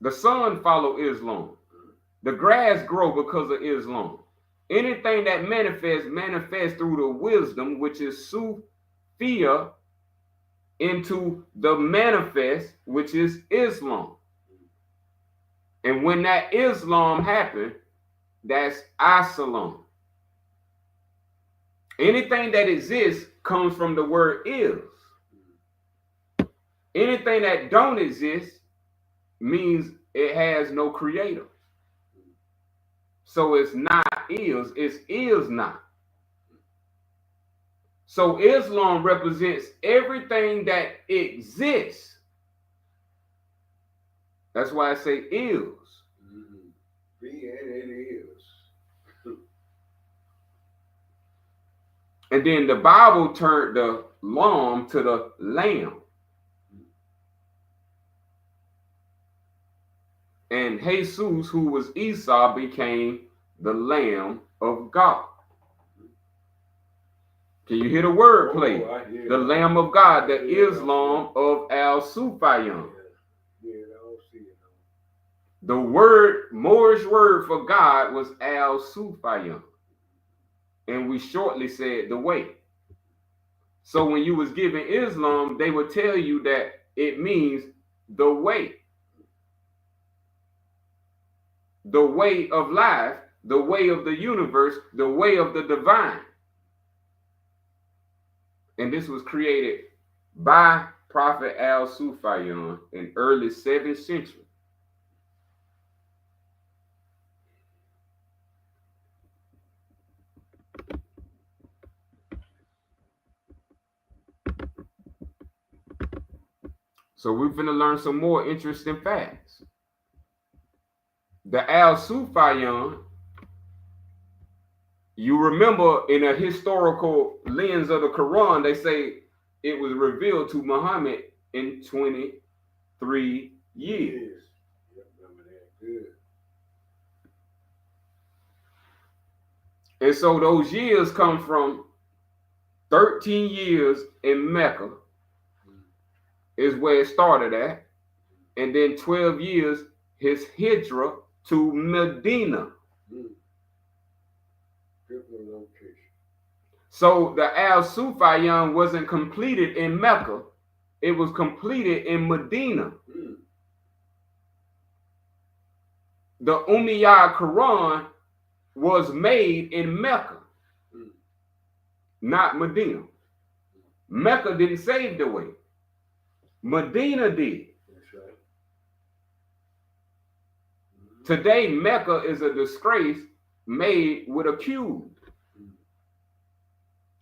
The sun follows Islam. The grass grow because of Islam. Anything that manifests through the wisdom, which is Sufian, into the manifest, which is Islam. And when that Islam happened, that's Islam. Anything that exists comes from the word is. Anything that don't exist means it has no creator. So it's not is not. So Islam represents everything that exists. That's why I say is. And it is. And then the Bible turned the lamb to the lamb. And Jesus, who was Esau, became the Lamb of God. Can you hear the word play? The Lamb of God, the Islam of Sufian. The word, Moorish word for God was Sufian. And we shortly said the way. So when you was given Islam, they would tell you that it means the way. The way of life, the way of the universe, the way of the divine. And this was created by Prophet Sufian in early 7th century. So we're going to learn some more interesting facts. The Sufian, you remember in a historical lens of the Quran, they say it was revealed to Muhammad in 23 years. And so those years come from 13 years in Mecca is where it started at. And then 12 years his hijrah to Medina. So the Sufian wasn't completed in Mecca. It was completed in Medina. The Umayyad Quran was made in Mecca, not Medina. Mecca didn't save the way. Medina did. That's right. Today, Mecca is a disgrace made with a cube.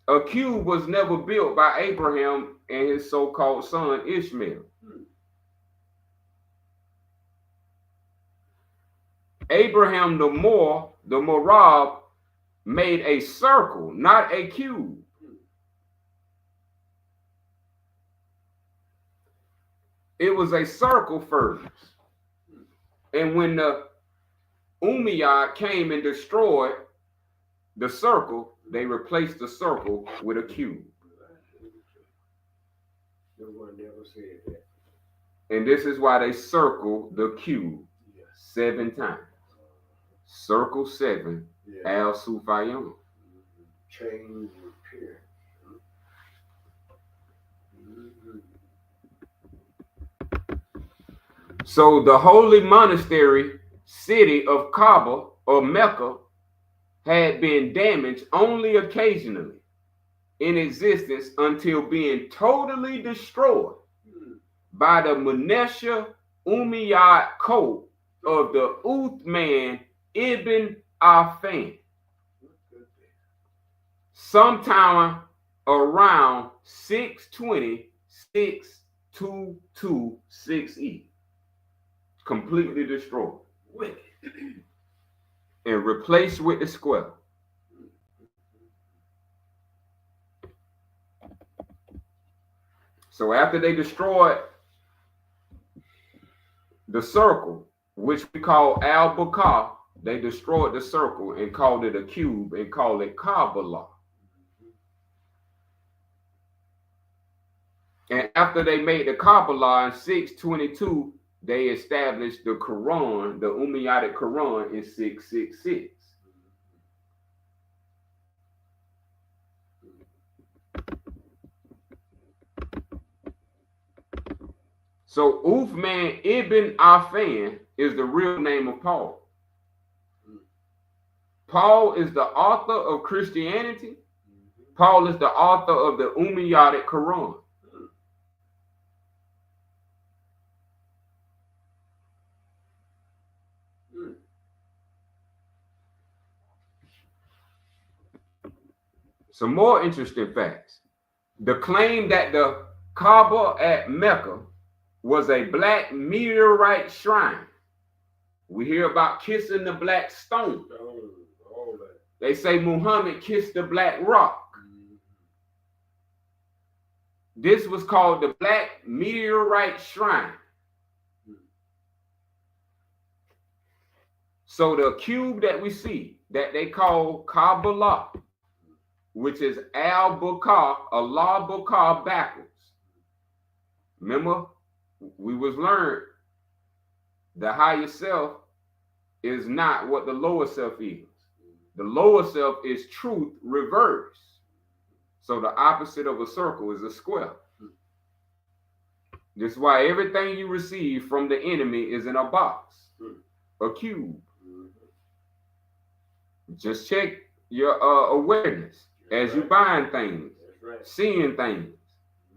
A cube was never built by Abraham and his so-called son Ishmael. Abraham the Moorab, made a circle, not a cube. It was a circle first. And when the Umayyad came and destroyed the circle, they replaced the circle with a cube. No one ever said that. And this is why they circle the cube 7 times. Circle 7, Sufian. Change repair. So the holy monastery city of Kaaba or Mecca had been damaged only occasionally in existence until being totally destroyed by the Manesha Umayyad cult of the Uthman ibn Affan sometime around 620-622 CE. Completely destroyed and replaced with the square. So after they destroyed the circle, which we call al-Baqar, they destroyed the circle and called it a cube and called it Kabbalah. And after they made the Kabbalah in 622, they established the Quran, the Umayyad Quran, in 666. So Uthman ibn Affan is the real name of Paul. Paul is the author of Christianity Paul is the author of the Umayyad Quran. Some more interesting facts. The claim that the Kaaba at Mecca was a black meteorite shrine. We hear about kissing the black stone. They say Muhammad kissed the black rock. This was called the Black Meteorite Shrine. So the cube that we see, that they call Kabbalah, which is Al-Bakar, Allah Bakar backwards. Remember, we was learned the higher self is not what the lower self is. The lower self is truth reversed. So the opposite of a circle is a square. This is why everything you receive from the enemy is in a box, a cube. Just check your awareness as you buying things, seeing things.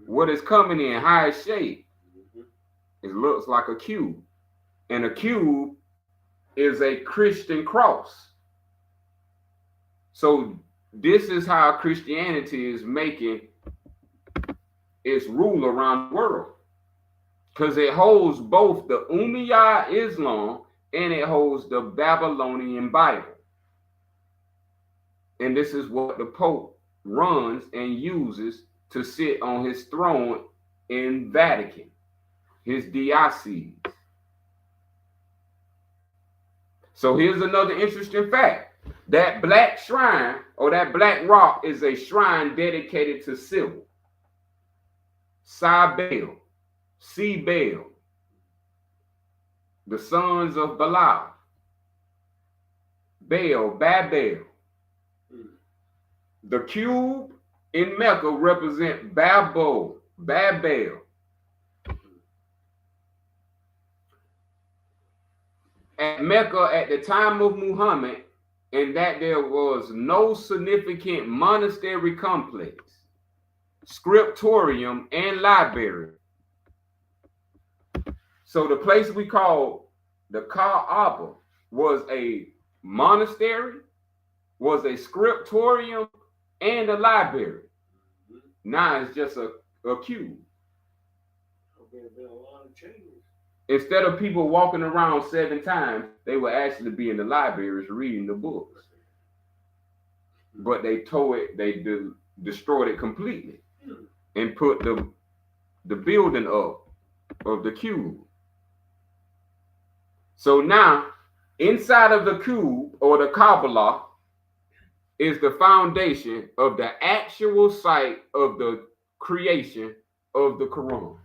What is coming in high shape, it looks like a cube. And a cube is a Christian cross. So this is how Christianity is making its rule around the world. Because it holds both the Umayyad Islam and it holds the Babylonian Bible. And this is what the Pope runs and uses to sit on his throne in Vatican, his diocese. So here's another interesting fact. That black shrine or that black rock is a shrine dedicated to Sybil, Cybele, Cebel, the sons of Belial, Babel. The cube in Mecca represent Babel. At Mecca at the time of Muhammad, and that there was no significant monastery complex, scriptorium, and library. So the place we call the Kaaba was a monastery, was a scriptorium, and a library. Now it's just a cube. There's been a lot of changes. Instead of people walking around 7 times, they would actually be in the libraries reading the books. But they tore it, they destroyed it completely and put the building up of the cube. So now, inside of the cube or the Kabbalah is the foundation of the actual site of the creation of the Quran.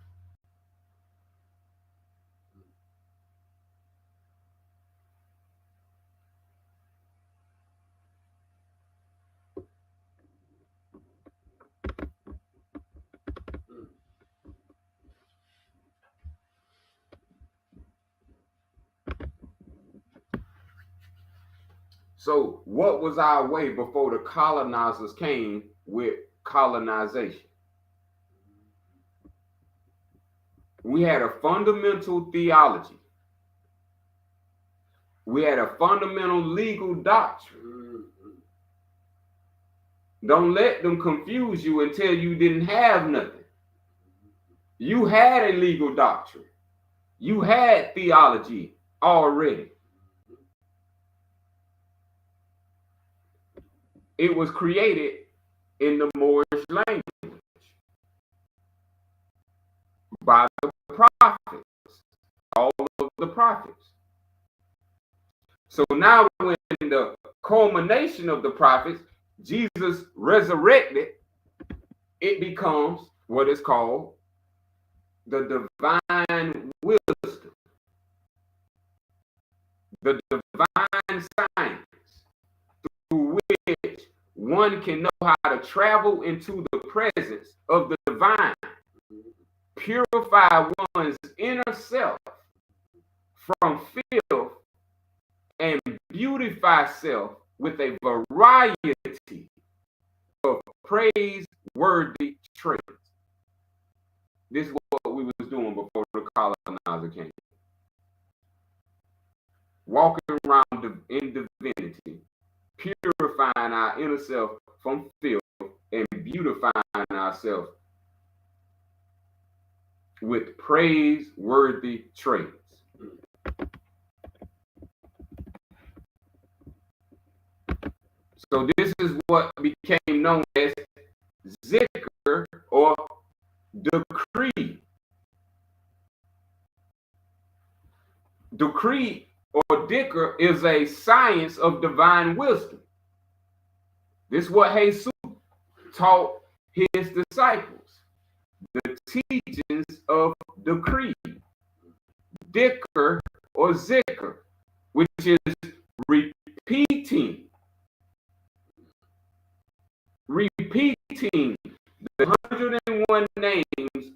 So what was our way before the colonizers came with colonization? We had a fundamental theology. We had a fundamental legal doctrine. Don't let them confuse you and tell you didn't have nothing. You had a legal doctrine. You had theology already. It was created in the Moorish language by the prophets, all of the prophets. So now when the culmination of the prophets, Jesus resurrected, it becomes what is called the divine wisdom, the divine science, through which one can know how to travel into the presence of the divine, purify one's inner self from filth, and beautify self with a variety of praiseworthy traits. This is what we was doing before the colonizer came. Walking around in divinity, purifying our inner self from filth and beautifying ourselves with praiseworthy traits. So this is what became known as zikr or decree. Decree or dhikr is a science of divine wisdom. This is what Jesus taught his disciples. The teachings of decree, dhikr or zikr, which is repeating the 101 names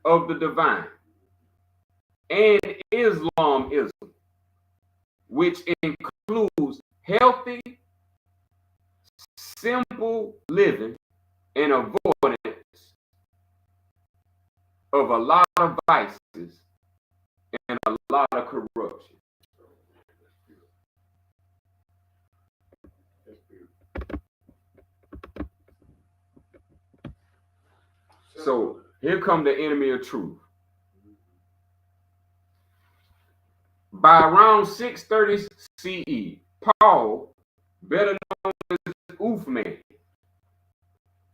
of the divine, and Islamism, which includes healthy, simple living and avoidance of a lot of vices and a lot of corruption. So here come the enemy of truth. By around 630 CE, Paul, better known as Uthman,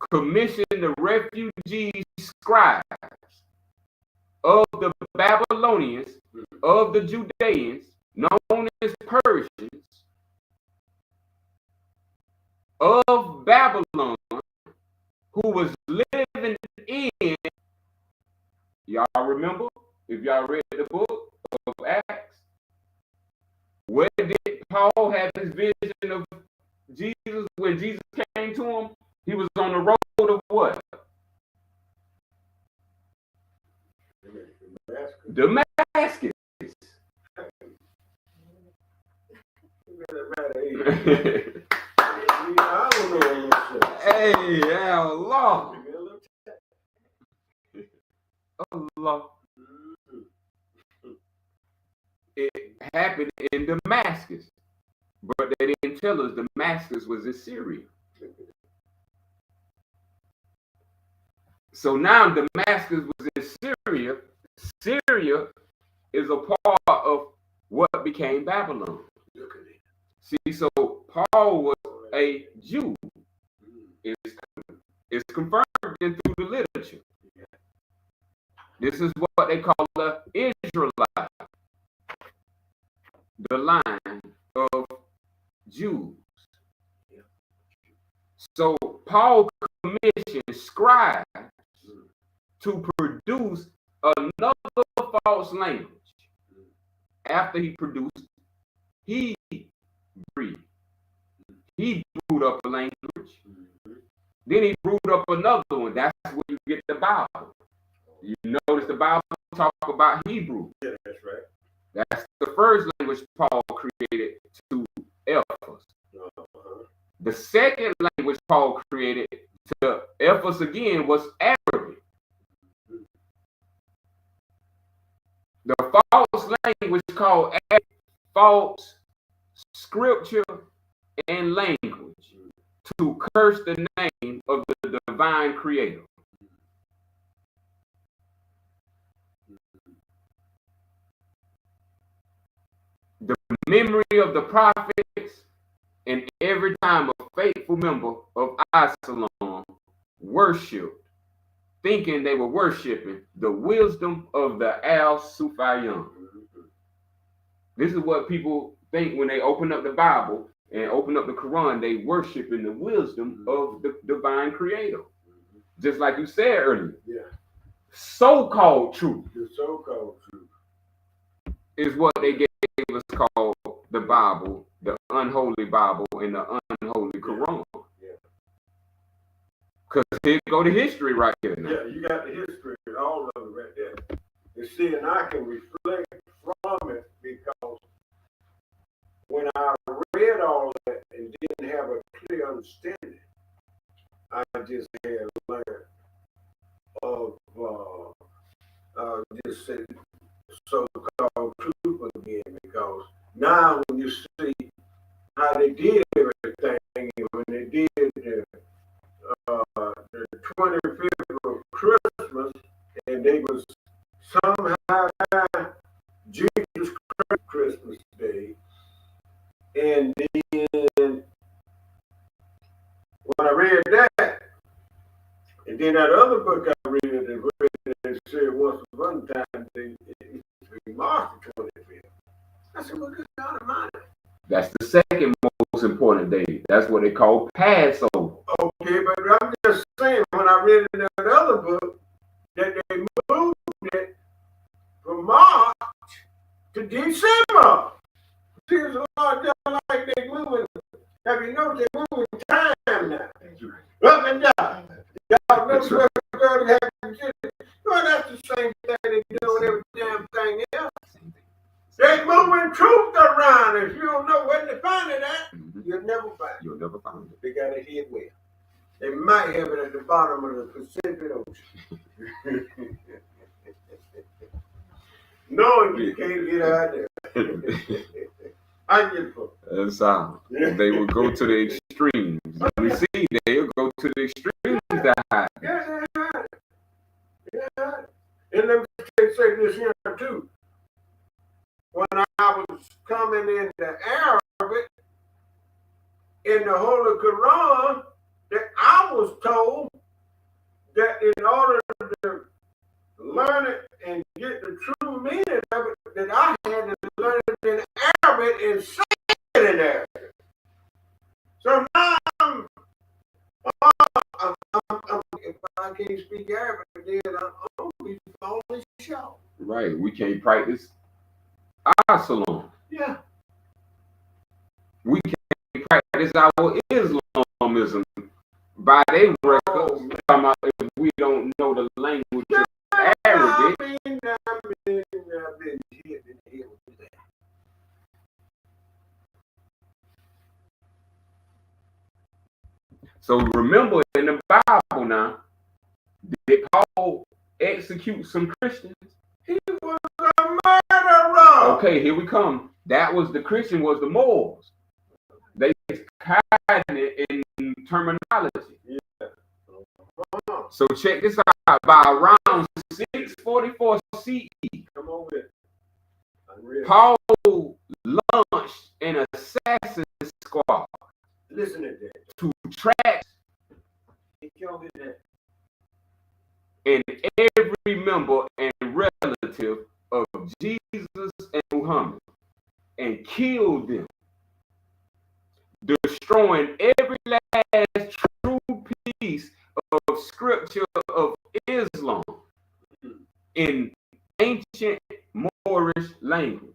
commissioned the refugee scribes of the Babylonians, of the Judeans, known as Persians, of Babylon, who was living in, y'all remember, if y'all read the book of Acts, where did Paul have his vision of Jesus? When Jesus came to him, he was on the road of what? Damascus. Hey, Allah. Allah. It happened in Damascus, but they didn't tell us Damascus was in Syria. So now Damascus was in Syria. Syria is a part of what became Babylon. See, so Paul was a Jew. It's confirmed through the literature. This is what they call the Israelite, the line of Jews. So Paul commissioned scribes to produce another false language. After he produced Hebrew, he brewed up a language. Then he brewed up another one. That's where you get the Bible. You notice the Bible talk about Hebrew. Yeah, that's right. That's the first language Paul created to Ephesus. The second language Paul created to Ephesus again was Arabic. The false language called Arabic, false scripture and language to curse the name of the divine creator. The memory of the prophets, and every time a faithful member of Absalom worshipped, thinking they were worshiping the wisdom of the Sufian. This is what people think when they open up the Bible and open up the Quran. They worshiping the wisdom of the divine creator. Just like you said earlier. Yeah. So-called truth. The so-called truth is what they gave us called the Bible, the unholy Bible, and the unholy Quran. Because here go the history right here now. Yeah, you got the history, all of it right there. You see, and I can reflect from it because when I read all that and didn't have a clear understanding, I just say so-called truth again, because now when you see how they did everything, when they did the 25th of Christmas, and they was somehow Jesus Christ Christmas Day, and then when I read that, and then that other book I read, it said once upon a time it used to be March the 25th. I said, well, good God Almighty. That's the second most important day. That's what they call Passover. Okay, but I'm just saying, when I read in that other book, that they moved it from March to December. See, it's a lot of like they moving. Have you noticed they're moving time now? Up and down. Y'all know what's going to happen. Well, that's the same thing they do with every damn thing else. They moving truth around. If you don't know where to find it at, you'll never find it. You'll never find it. They got it here where? They might have it at the bottom of the Pacific Ocean. Knowing you can't get out there. I get it. That's how. They will go to the extremes. We see they'll go to the extremes to hide. Yeah, they hide it. Yeah. And let me say this here too. When I was coming into Arabic, in the Holy Quran, that I was told that in order to learn it and get the true meaning of it, that I had to learn it in Arabic and say it in Arabic. So now if I can't speak Arabic, then I'm only show. Right. We can't practice our Salam. Yeah. We can't practice our Islamism by their records. If we don't know the language of Arabic. I've been here with that. So remember in the Bible now, did Paul execute some Christians? He was a murderer. Okay, here we come. That was the Christian was the Moors. They hide it in terminology. Yeah. So check this out. By around 644 CE, Come on with it. Paul launched an assassin squad. Listen to that. To track and every member and relative of Jesus and Muhammad and killed them, destroying every last true piece of scripture of Islam in ancient Moorish language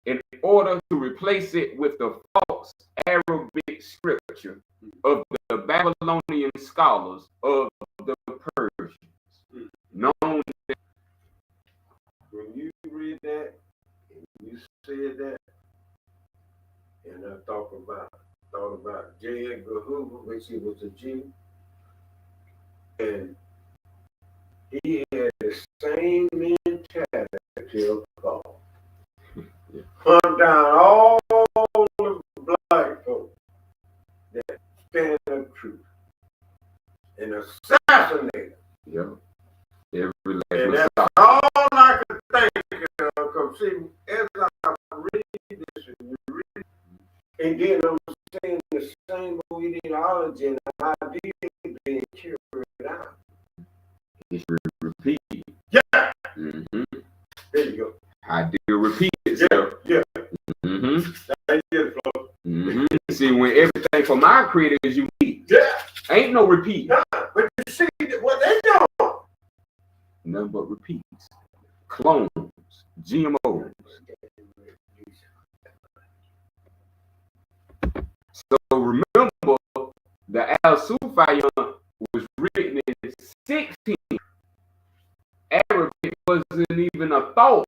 in order to replace it with the false Arabic scripture of the Babylonian scholars of the Persians. Known as when you read that and you said that, and I thought about J. Edgar Hoover, which he was a Jew, and he had the same mentality of Paul. Hunt down all the black folk that stand up truth and assassinate them. yeah, every last And that's all I could think of. Because see, as I read this and you read, and then I'm saying the same ideology and idea being carried out. It should repeat. Yeah. Mm-hmm. There you go. Idea repeat itself. Yeah. Mm-hmm. Thank you, Flo. Mm-hmm. See, when everything from my creator is unique, Yeah. ain't no repeat. Nah, but you see what they doing. Nothing but repeats. Clones, GMOs. So remember, the Al-Sufian was written in 16. Arabic wasn't even a thought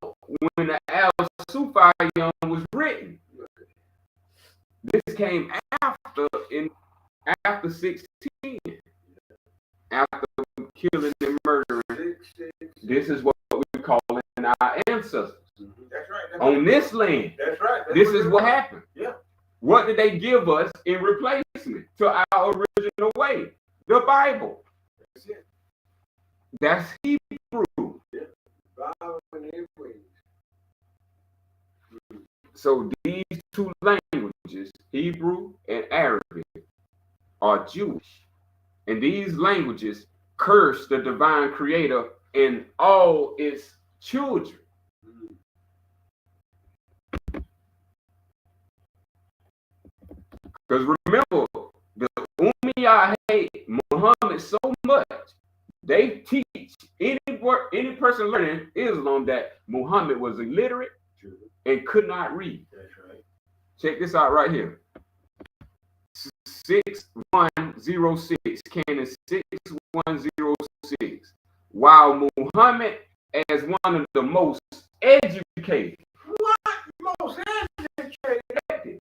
when the Al-Sufian was written. This came after 16, after killing and murdering. This is what we call our ancestors. That's right. That's on this land. That's right. This is what happened. Yeah. What did they give us in replacement to our original way? The Bible. That's it. That's Hebrew. Yeah. Bible and everything. So these two languages, Hebrew and Arabic, are Jewish. And these languages curse the divine creator and all its children. Because remember, the Umayyad hate Muhammad so much, they teach any person learning Islam that Muhammad was illiterate and could not read. That's right. Check this out right here. 6106, canon 6106. While Muhammad as one of the most educated. What? Most educated?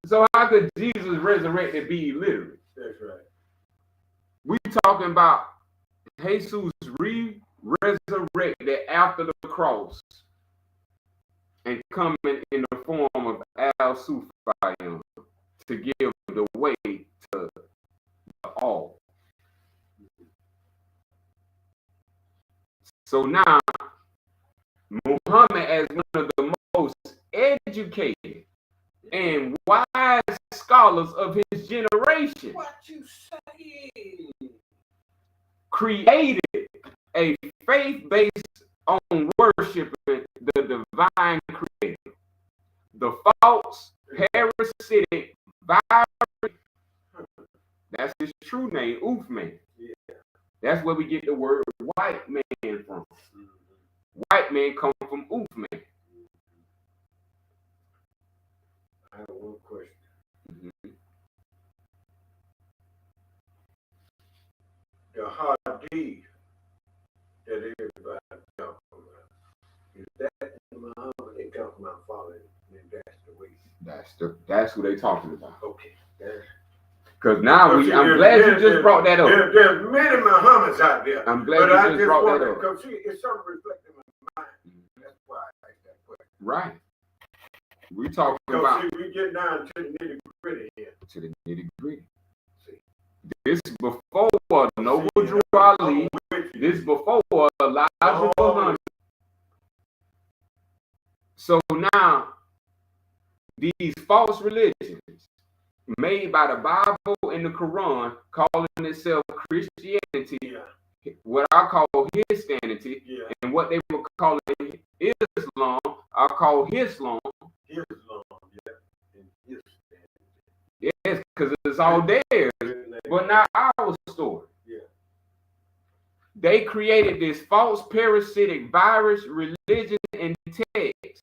So how could Jesus resurrected be illiterate? That's right. We talking about Jesus resurrected after the cross and coming in the form of Sufian to give the way to all. So now, Muhammad as one of the most educated and wise scholars of his generation, What you say? created a faith based on worshiping the divine creator. The false, parasitic, virus, that's his true name, Uthman. Yeah. That's where we get the word white man from. White man come from Uthman. I have one question. The hadith that everybody talking about, is that Muhammad? They talking about following, and that's the way. That's who they talking about. Okay. Because now I'm glad you just brought that up. There's many Muhammads out there. I'm glad you just brought that up. Because see, it's something reflecting my mind. That's why I asked that question. Right. We talking So about see, we get down to the nitty gritty here. to the nitty gritty. See. This before Noble Drew Ali. This before Elijah Muhammad. So now these false religions made by the Bible and the Quran, calling itself Christianity, what I call Christianity, and what they were calling Islam, I call Islam. Yes, because it's all theirs, but not our story. They created this false parasitic virus, religion, and text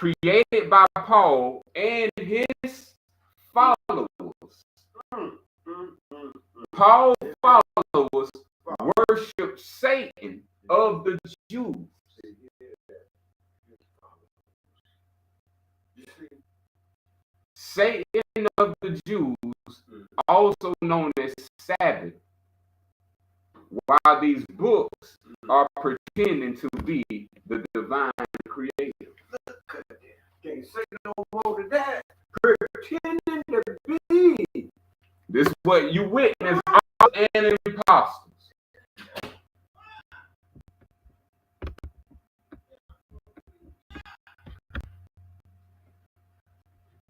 created by Paul and his followers. Paul's followers worship Satan of the Jews. Satan of the Jews, also known as Sabbath, while these books are pretending to be the divine creator. Can't say no more to that. Pretending to be. This is what you witness and imposters.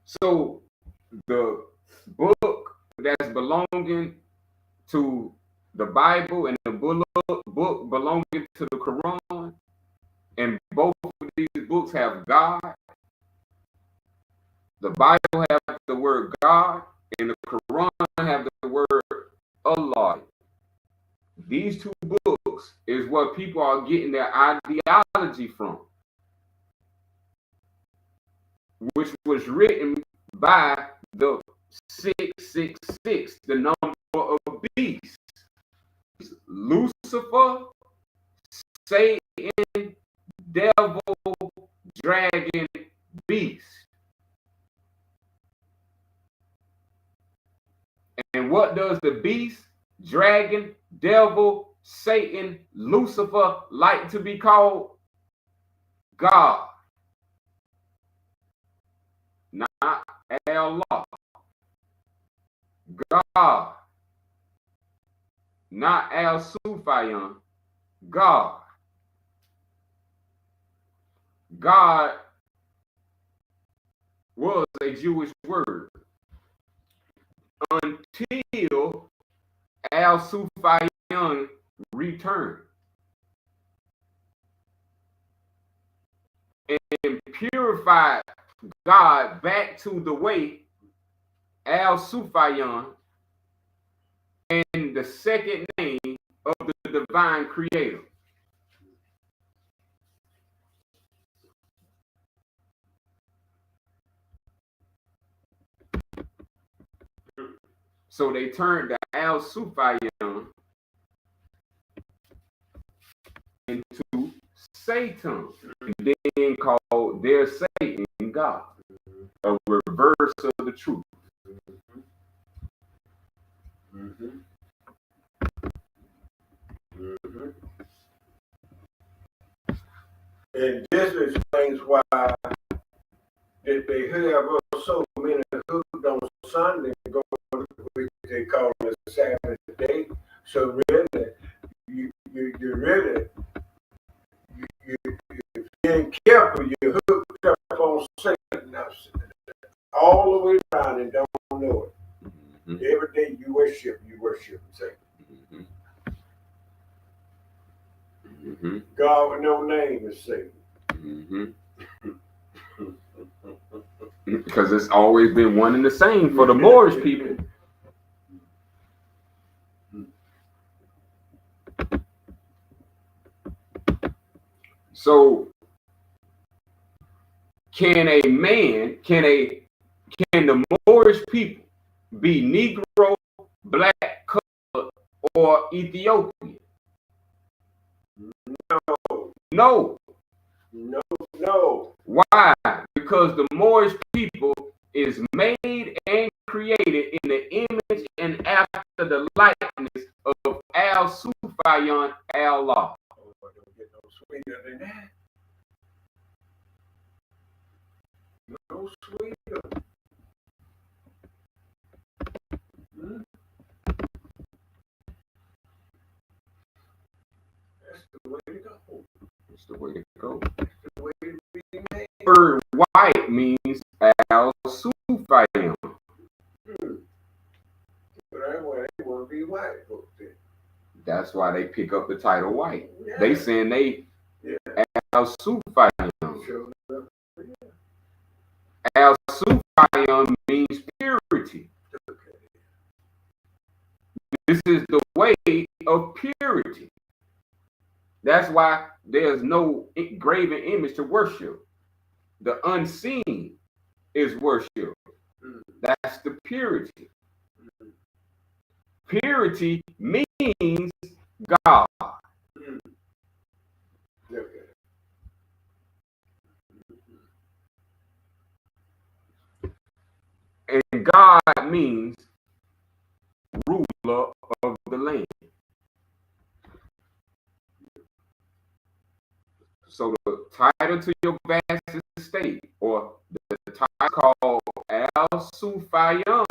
So the book that's belonging to the Bible and the book belonging to the Quran, and both of these books have God. The Bible have the word God, and the Quran have the word Allah. These two books is what people are getting their ideology from, which was written by the 666, the number of beasts. Lucifer, Satan, devil, dragon, beast. And what does the beast, dragon, devil, Satan, Lucifer like to be called? God, not Allah. God, not Sufian. God. God was a Jewish word until Sufian returned and purified God back to the way Sufian and the second name of the divine creator. So they turned the Sufian into Satan, and then called their Satan God, a reverse of the truth. Mm-hmm. Mm-hmm. And this explains why that they have so many hooked on Sunday, which they call it Sabbath day. So really, you really, if you ain't careful, you're hooked up on Satan all the way around and don't know it. Mm-hmm. Every day you worship Satan. Mm-hmm. Mm-hmm. God with no name is Satan. Mm-hmm. Because it's always been one and the same for the Moorish people. So can the Moorish people be Negro, black, colored, or Ethiopian? No. Why? Because the Moorish people is made and created in the image and after the likeness of Sufian Allah. Oh, don't get no sweeter than that. No sweeter. That's the way to go. That's the way to go. That's the way to be made. The word white means Sufian. But that's why they want to be white folks then. That's why they pick up the title white. Yeah. They saying they Sufian. Sufian means purity. Okay. This is the way of purity. That's why there's no graven image to worship. The unseen is worship. That's the purity. Purity means God. And God means ruler of the land. So the title to your vast estate, or the title called Sufian,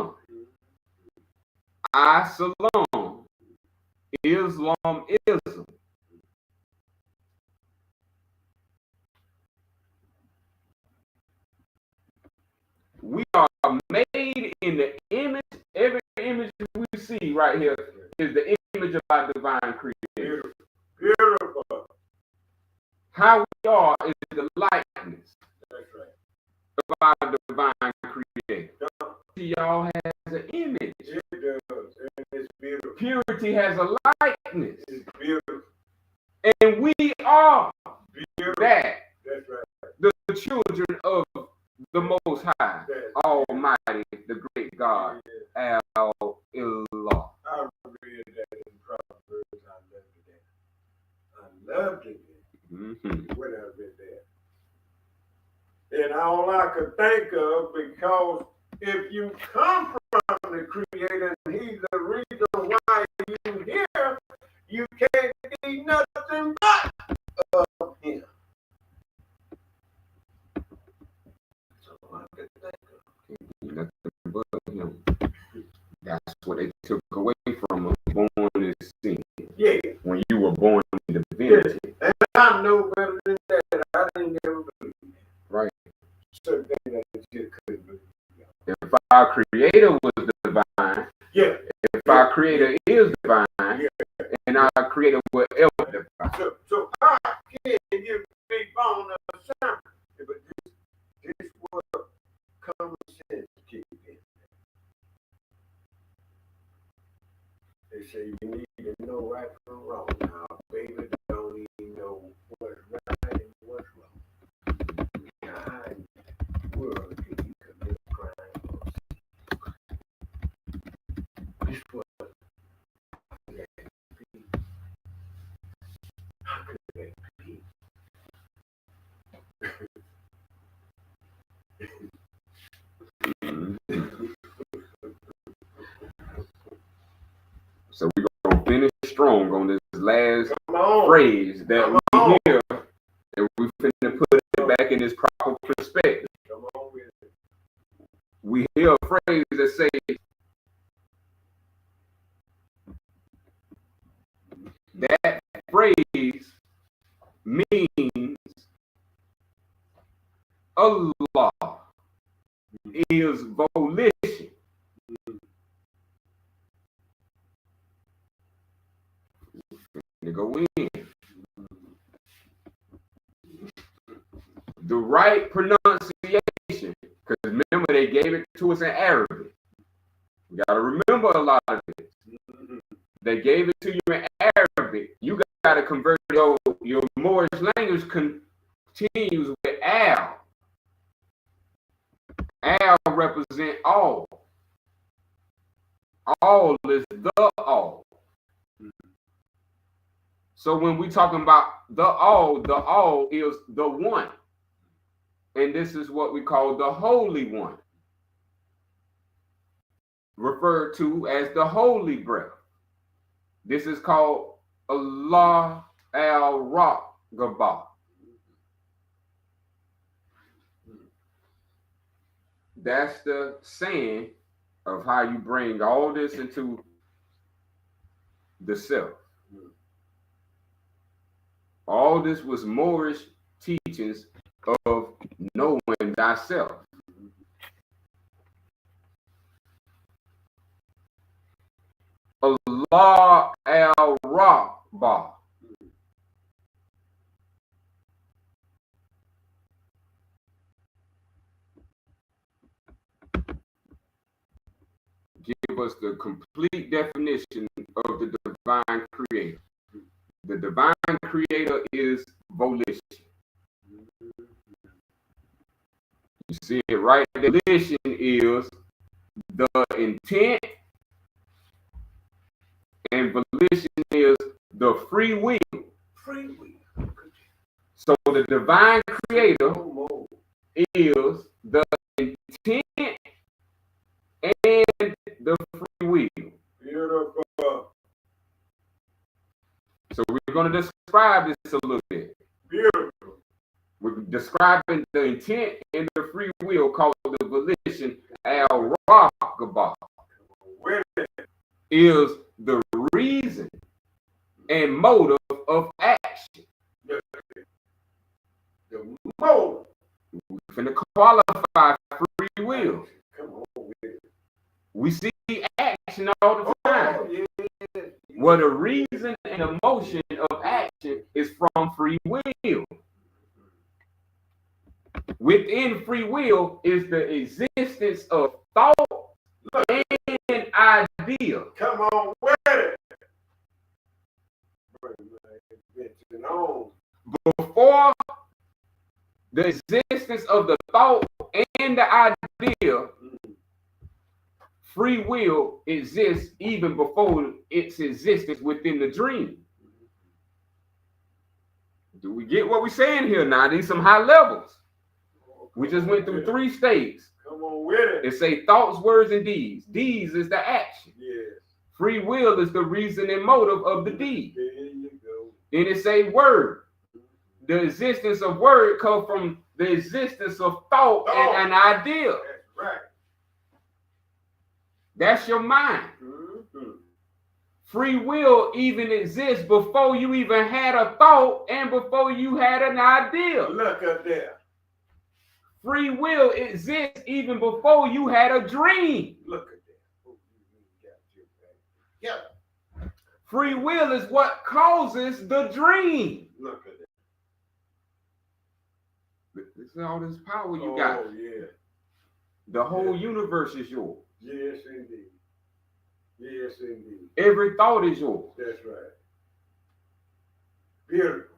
Salam, Islamism. We are made in the image. Every image we see right here is the image of our divine creator. Beautiful. How we are is the likeness. That's right. Of our divine creator. Purity all has an image. It does. And it's beautiful. Purity has a likeness. It's beautiful. And we are beautiful. That. That's right. The children of the Most High, Almighty, the great God, Al-Ilah. I read that in Proverbs. I loved it. When I read that. And all I could think of, because if you come from the Creator and He's the reason why you're here, our creator was divine, Yeah. if our creator is divine, and our creator will ever divine. So how can you be on the sermon? But this what common sense kicks in. They say you need to know right from wrong. Now, baby don't even know what's right and what's wrong. Now, how in the world can you commit a crime? This what how could that be? So we're gonna finish strong on this last on. phrase that Come we on. hear, and we finna put it back in its proper perspective. Come on with it. We hear a phrase that says that phrase means Allah is volition. To go in. The right pronunciation, because remember they gave it to us in Arabic. We got to remember a lot of this. They gave it to you in Arabic. You got to convert your Moorish language continues with al. Al represent all. All is the all. So when we talking about the all is the one. And this is what we call the Holy One. Referred to as the Holy Breath. This is called Allah al-Raqabah. That's the saying of how you bring all this into the self. All this was Moorish teachings of knowing thyself. Allah al-Raqabah. Give us the complete definition of the divine creator. The divine creator is volition. You see it right there. Volition is the intent, and volition is the free will. Free will. So the divine creator is the intent and the free will. Beautiful. So we're going to describe this a little bit. Beautiful. We're describing the intent and the free will called the volition al-Raqabah. Is the reason and motive of action. The motive. We're going to qualify free will. Come on with it. We see action all the time. Oh, yeah. Well, the reason and emotion of action is from free will. Within free will is the existence of thought and idea. Come on with it. Before the existence of the thought and the idea, free will exists even before its existence within the dream. Do we get what we're saying here now? These some high levels. We just went through 3 states. Come on with it. It say thoughts, words, and deeds. Deeds is the action. Yes. Free will is the reason and motive of the deed. There you go. Then it say word. The existence of word comes from the existence of thought and an idea. That's right. That's your mind. Mm-hmm. Free will even exists before you even had a thought and before you had an idea. Look up there. Free will exists even before you had a dream. Look at that. Oh, you got your back. Yeah. Free will is what causes the dream. Look at that. This is all this power you got. Oh, yeah. The whole universe is yours. Yes, indeed. Yes, indeed. Every thought is yours. That's right. Beautiful.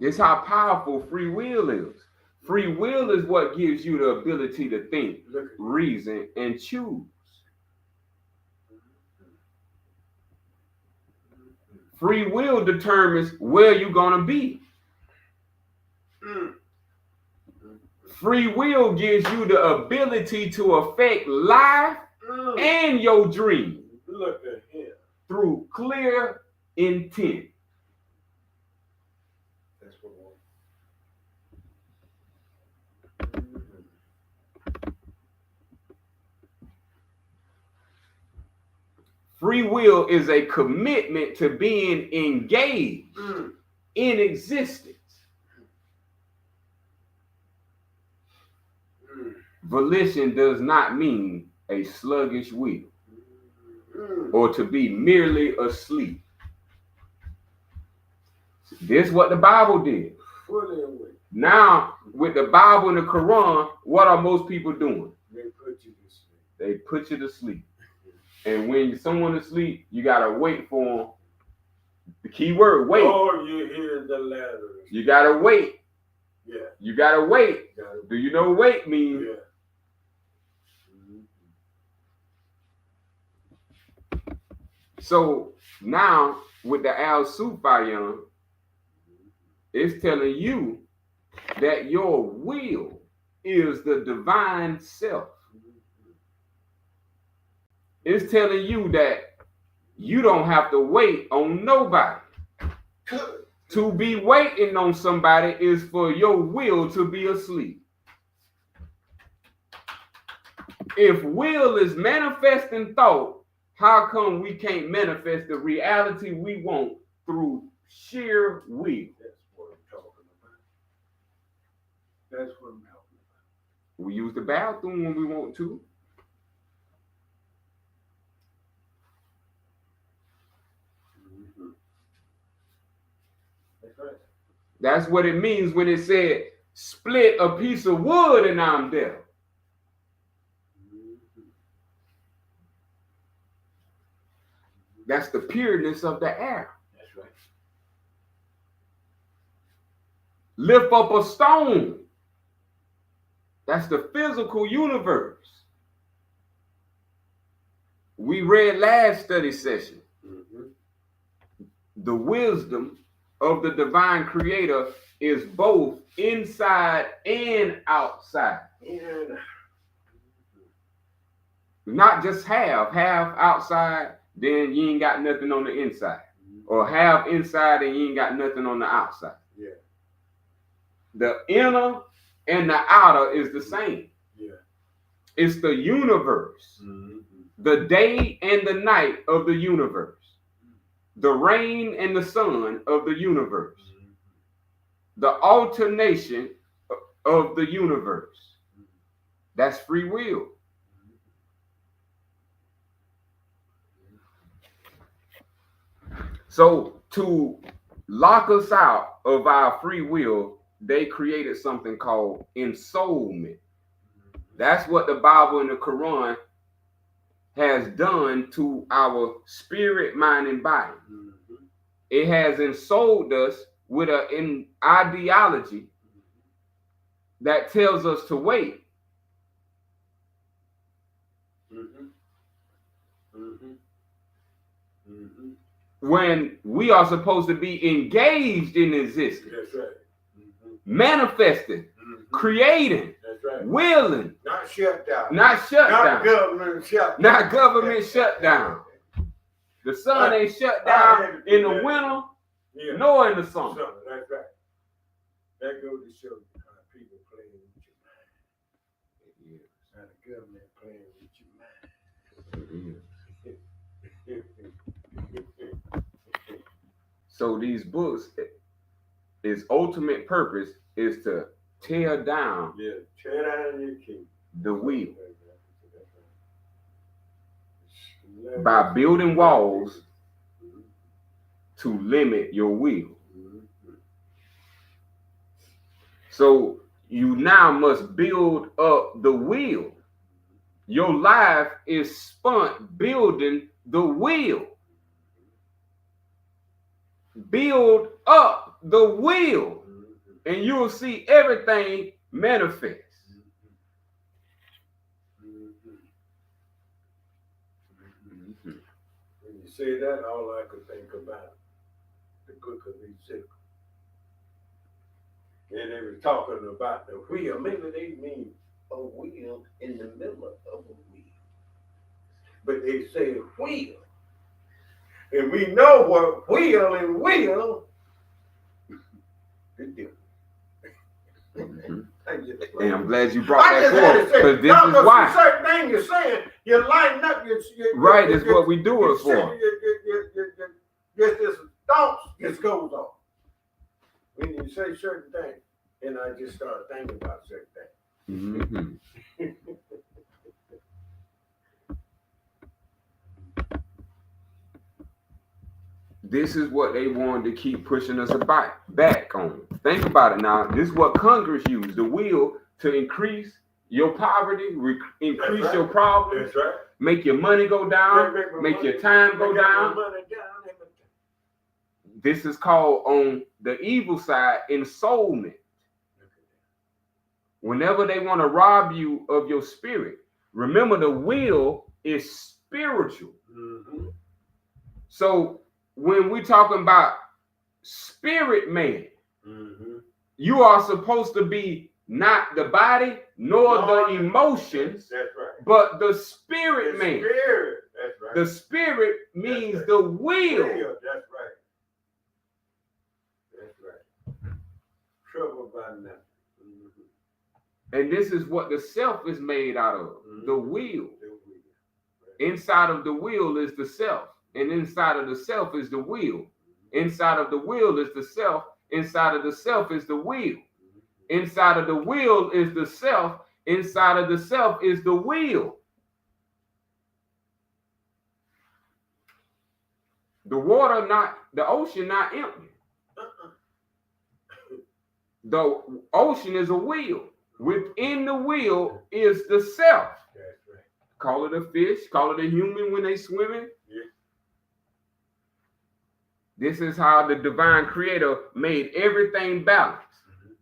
It's how powerful free will is. Free will is what gives you the ability to think, reason, and choose. Free will determines where you're going to be. Free will gives you the ability to affect life and your dream. Look at him. Through clear intent. That's what Free will is a commitment to being engaged in existence. Volition does not mean a sluggish will or to be merely asleep. This is what the Bible did. fully awake. Now, with the Bible and the Quran, what are most people doing? They put you to sleep. They put you to sleep. And when someone is asleep, you got to wait for them. The key word, wait. Oh, you hear the ladder. You got to wait. Yeah. You got to wait. Do you know what wait means? Yeah. So now with the Sufian, it's telling you that your will is the divine self. It's telling you that you don't have to wait on nobody. To be waiting on somebody is for your will to be asleep. If will is manifesting thought, how come we can't manifest the reality we want through sheer will? That's what I'm talking about. That's what I'm talking about. We use the bathroom when we want to. Mm-hmm. That's right. That's what it means when it said, split a piece of wood and I'm there. That's the pureness of the air. That's right. Lift up a stone. That's the physical universe. We read last study session. The wisdom of the divine creator is both inside and outside. Yeah. Not just half outside, then you ain't got nothing on the inside. Or half inside and you ain't got nothing on the outside. Yeah. The inner and the outer is the same. Yeah. It's the universe. Mm-hmm. The day and the night of the universe. The rain and the sun of the universe. Mm-hmm. The alternation of the universe. Mm-hmm. That's free will. So to lock us out of our free will, they created something called ensoulment. That's what the Bible and the Quran has done to our spirit, mind, and body. Mm-hmm. It has ensouled us with an ideology that tells us to wait. Mm-hmm. Mm-hmm. Mm-hmm. When we are supposed to be engaged in existence. That's right. Mm-hmm. Manifesting, creating, that's right. Willing. Not shut down. Not shut not down. Government shut down. Not government shut down. The sun ain't shut down in the winter, nor in the summer. That's right. That goes to show you how people playing with your mind. How the government playing with your mind. So these books, its ultimate purpose is to tear down tear down your kingdom. the wheel by building walls to limit your will. So you now must build up the will. Your life is spent building the will. Build up the will, and you'll see everything manifest. When you say that, all I could think about the book of Ezekiel. And they were talking about the wheel. Maybe they mean a wheel in the middle of a wheel. But they say wheel. And we know what wheel and wheel is different. And I'm glad you brought that forth, because this is why. Certain thing you're saying, you lighten up your right, it's what we do it for. This thoughts just goes on. When you say certain things, and I just start thinking about certain things. This is what they wanted to keep pushing us back on. Think about it now. This is what Congress used, the will to increase your poverty, increase your problems, make your money go down, make your time go down. This is called, on the evil side, ensoulment. Whenever they want to rob you of your spirit, remember the will is spiritual. So when we're talking about spirit man, you are supposed to be not the body nor the emotions, but the spirit man. The spirit means the will. That's right. Trouble by nothing. And this is what the self is made out of, the will. Inside of the will is the self, and inside of the self is the will. Inside of the will is the self, inside of the self is the will. Inside of the will is the self, inside of the self is the will. The water the ocean not empty. The ocean is a wheel. Within the wheel is the self. Call it a fish, call it a human when they swimming. This is how the divine creator made everything balanced.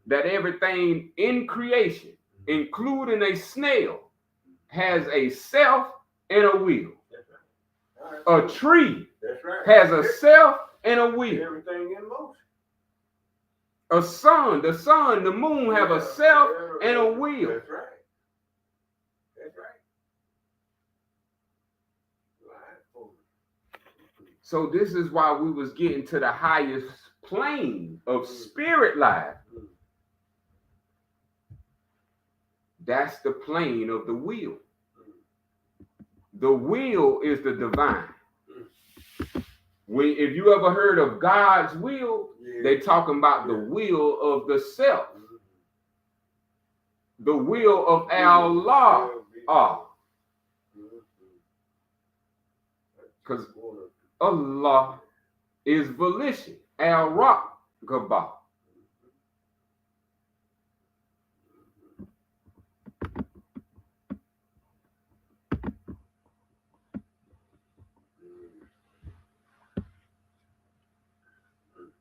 That everything in creation, including a snail, has a self and a will. A tree has a self and a will. Everything in motion. The sun, the moon have a self and a will. That's right. So this is why we was getting to the highest plane of spirit life. That's the plane of the will. The will is the divine. If you ever heard of God's will, they talking about the will of the self. The will of Allah. Because Allah is volition. Al-Raqabah.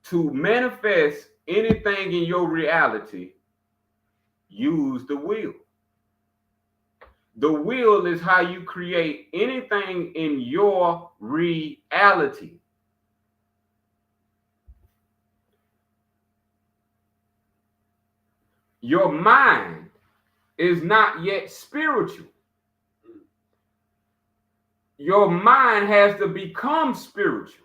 To manifest anything in your reality, use the will. The will is how you create anything in your reality. Your mind is not yet spiritual. Your mind has to become spiritual.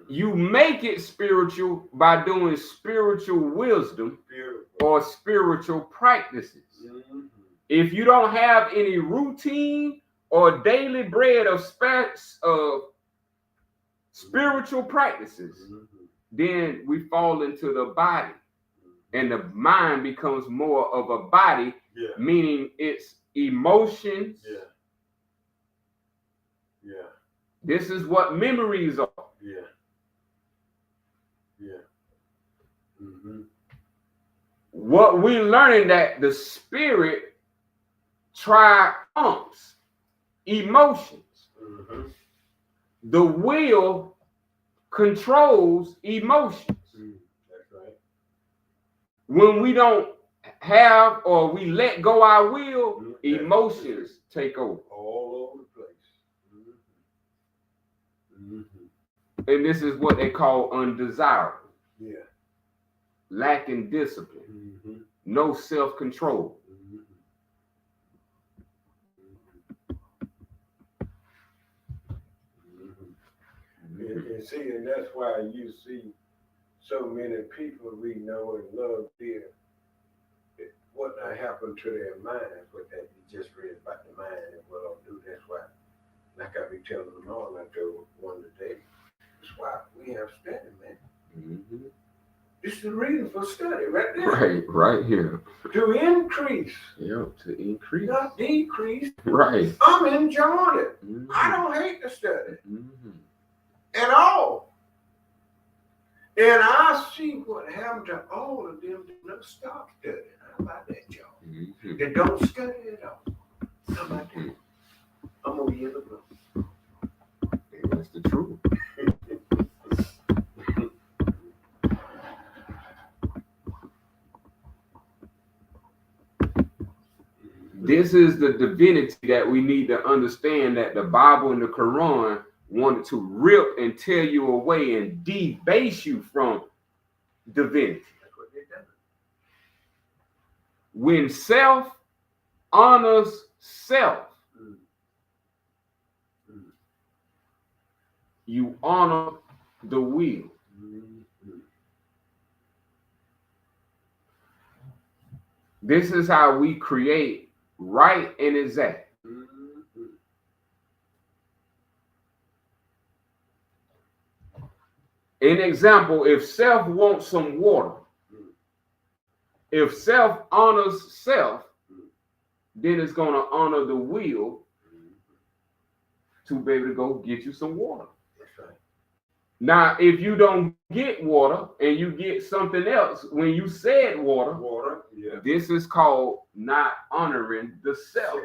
You make it spiritual by doing spiritual wisdom or spiritual practices. If you don't have any routine or daily bread of spiritual practices, then we fall into the body. And the mind becomes more of a body, meaning it's emotions. This is what memories are. What we're learning that the spirit triumphs emotions. The will controls emotions. That's right. When we don't have or we let go our will, emotions take over. All over the place. And this is what they call undesirable. Yeah. Lacking discipline. No self-control. And see, and that's why you see so many people we know and love here. What not happened to their minds, what that you just read about the mind and what I'll do. That's why, like I be telling them all, I told one today, that's why we have study, man. This is the reason for study, right there. Right here. To increase. Yeah, to increase. Not decrease. Right. I'm enjoying it. I don't hate the study. At all. And I see what happened to all of them that don't stop studying. How about that, y'all? They don't study at all. How about that? I'm gonna give it up. That's the truth. This is the divinity that we need to understand, that the Bible and the Quran wanted to rip and tear you away and debase you from divinity. That's what they done. When self honors self, you honor the will. This is how we create right and exact. An example, if self wants some water, if self honors self, then it's going to honor the will to be able to go get you some water. That's right. Now, if you don't get water and you get something else, when you said water, this is called not honoring the self.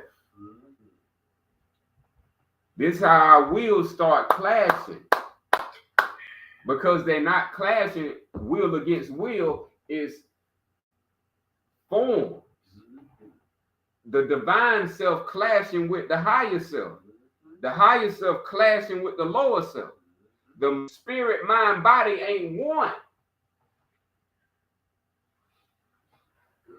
This is how our wills start clashing. Because they're not clashing, will against will is forms. The divine self clashing with the higher self. The higher self clashing with the lower self. The spirit, mind, body ain't one.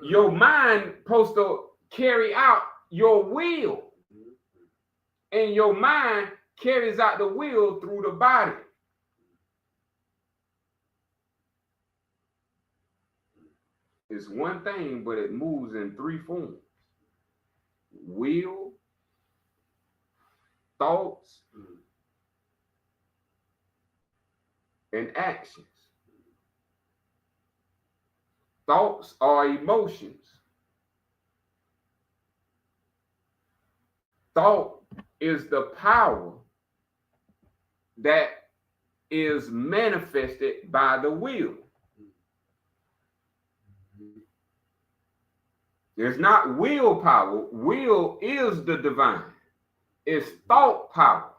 Your mind supposed to carry out your will. And your mind carries out the will through the body. It's one thing, but it moves in three forms: will, thoughts, and actions. Thoughts are emotions. Thought is the power that is manifested by the will. There's not willpower. Will is the divine. It's thought power.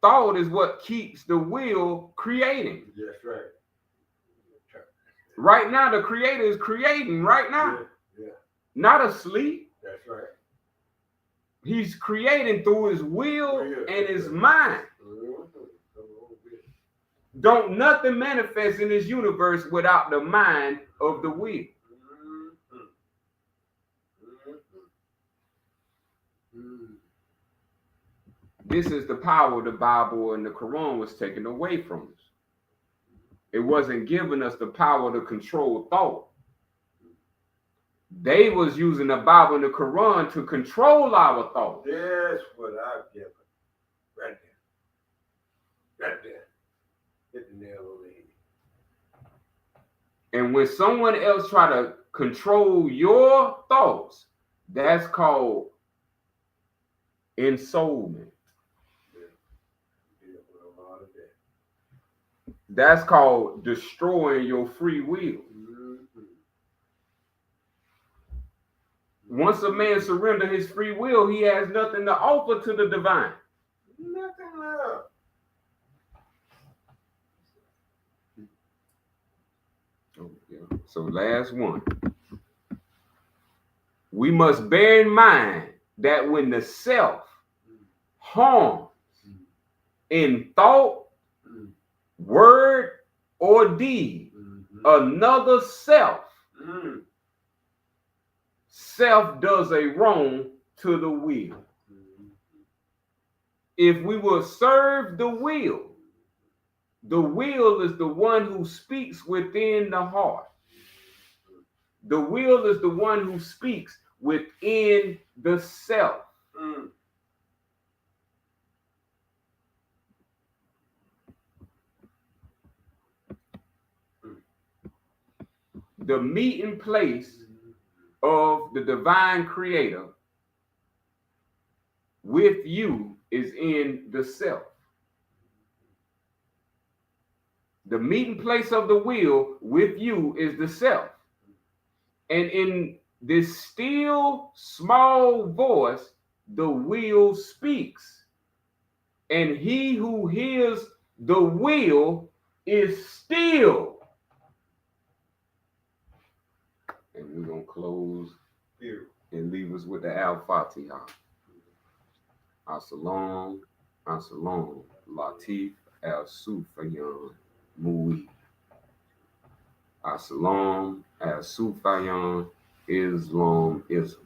Thought is what keeps the will creating. That's right. Right now, the creator is creating right now. Not asleep. That's right. He's creating through his will and his mind. Don't nothing manifest in this universe without the mind of the will. This is the power the Bible and the Quran was taken away from us. It wasn't giving us the power to control thought. They was using the Bible and the Quran to control our thought. That's what I've given right Right there. Hit the nail on the head. And when someone else try to control your thoughts, that's called ensoulment. That's called destroying your free will. Once a man surrenders his free will, he has nothing to offer to the divine. Nothing left. Oh, yeah. So last one. We must bear in mind that when the self harms in thought, word, or deed, another self, self does a wrong to the will. If we will serve the will is the one who speaks within the heart. The will is the one who speaks within the self. The meeting place of the divine creator with you is in the self. The meeting place of the will with you is the self. And in this still small voice, the will speaks. And he who hears the will is still. And we're going to close and leave us with the Al-Fatiha. As-salam, as-salam, Latif al-Sufian, Mu'i. As-salam, al-Sufian, Islamism.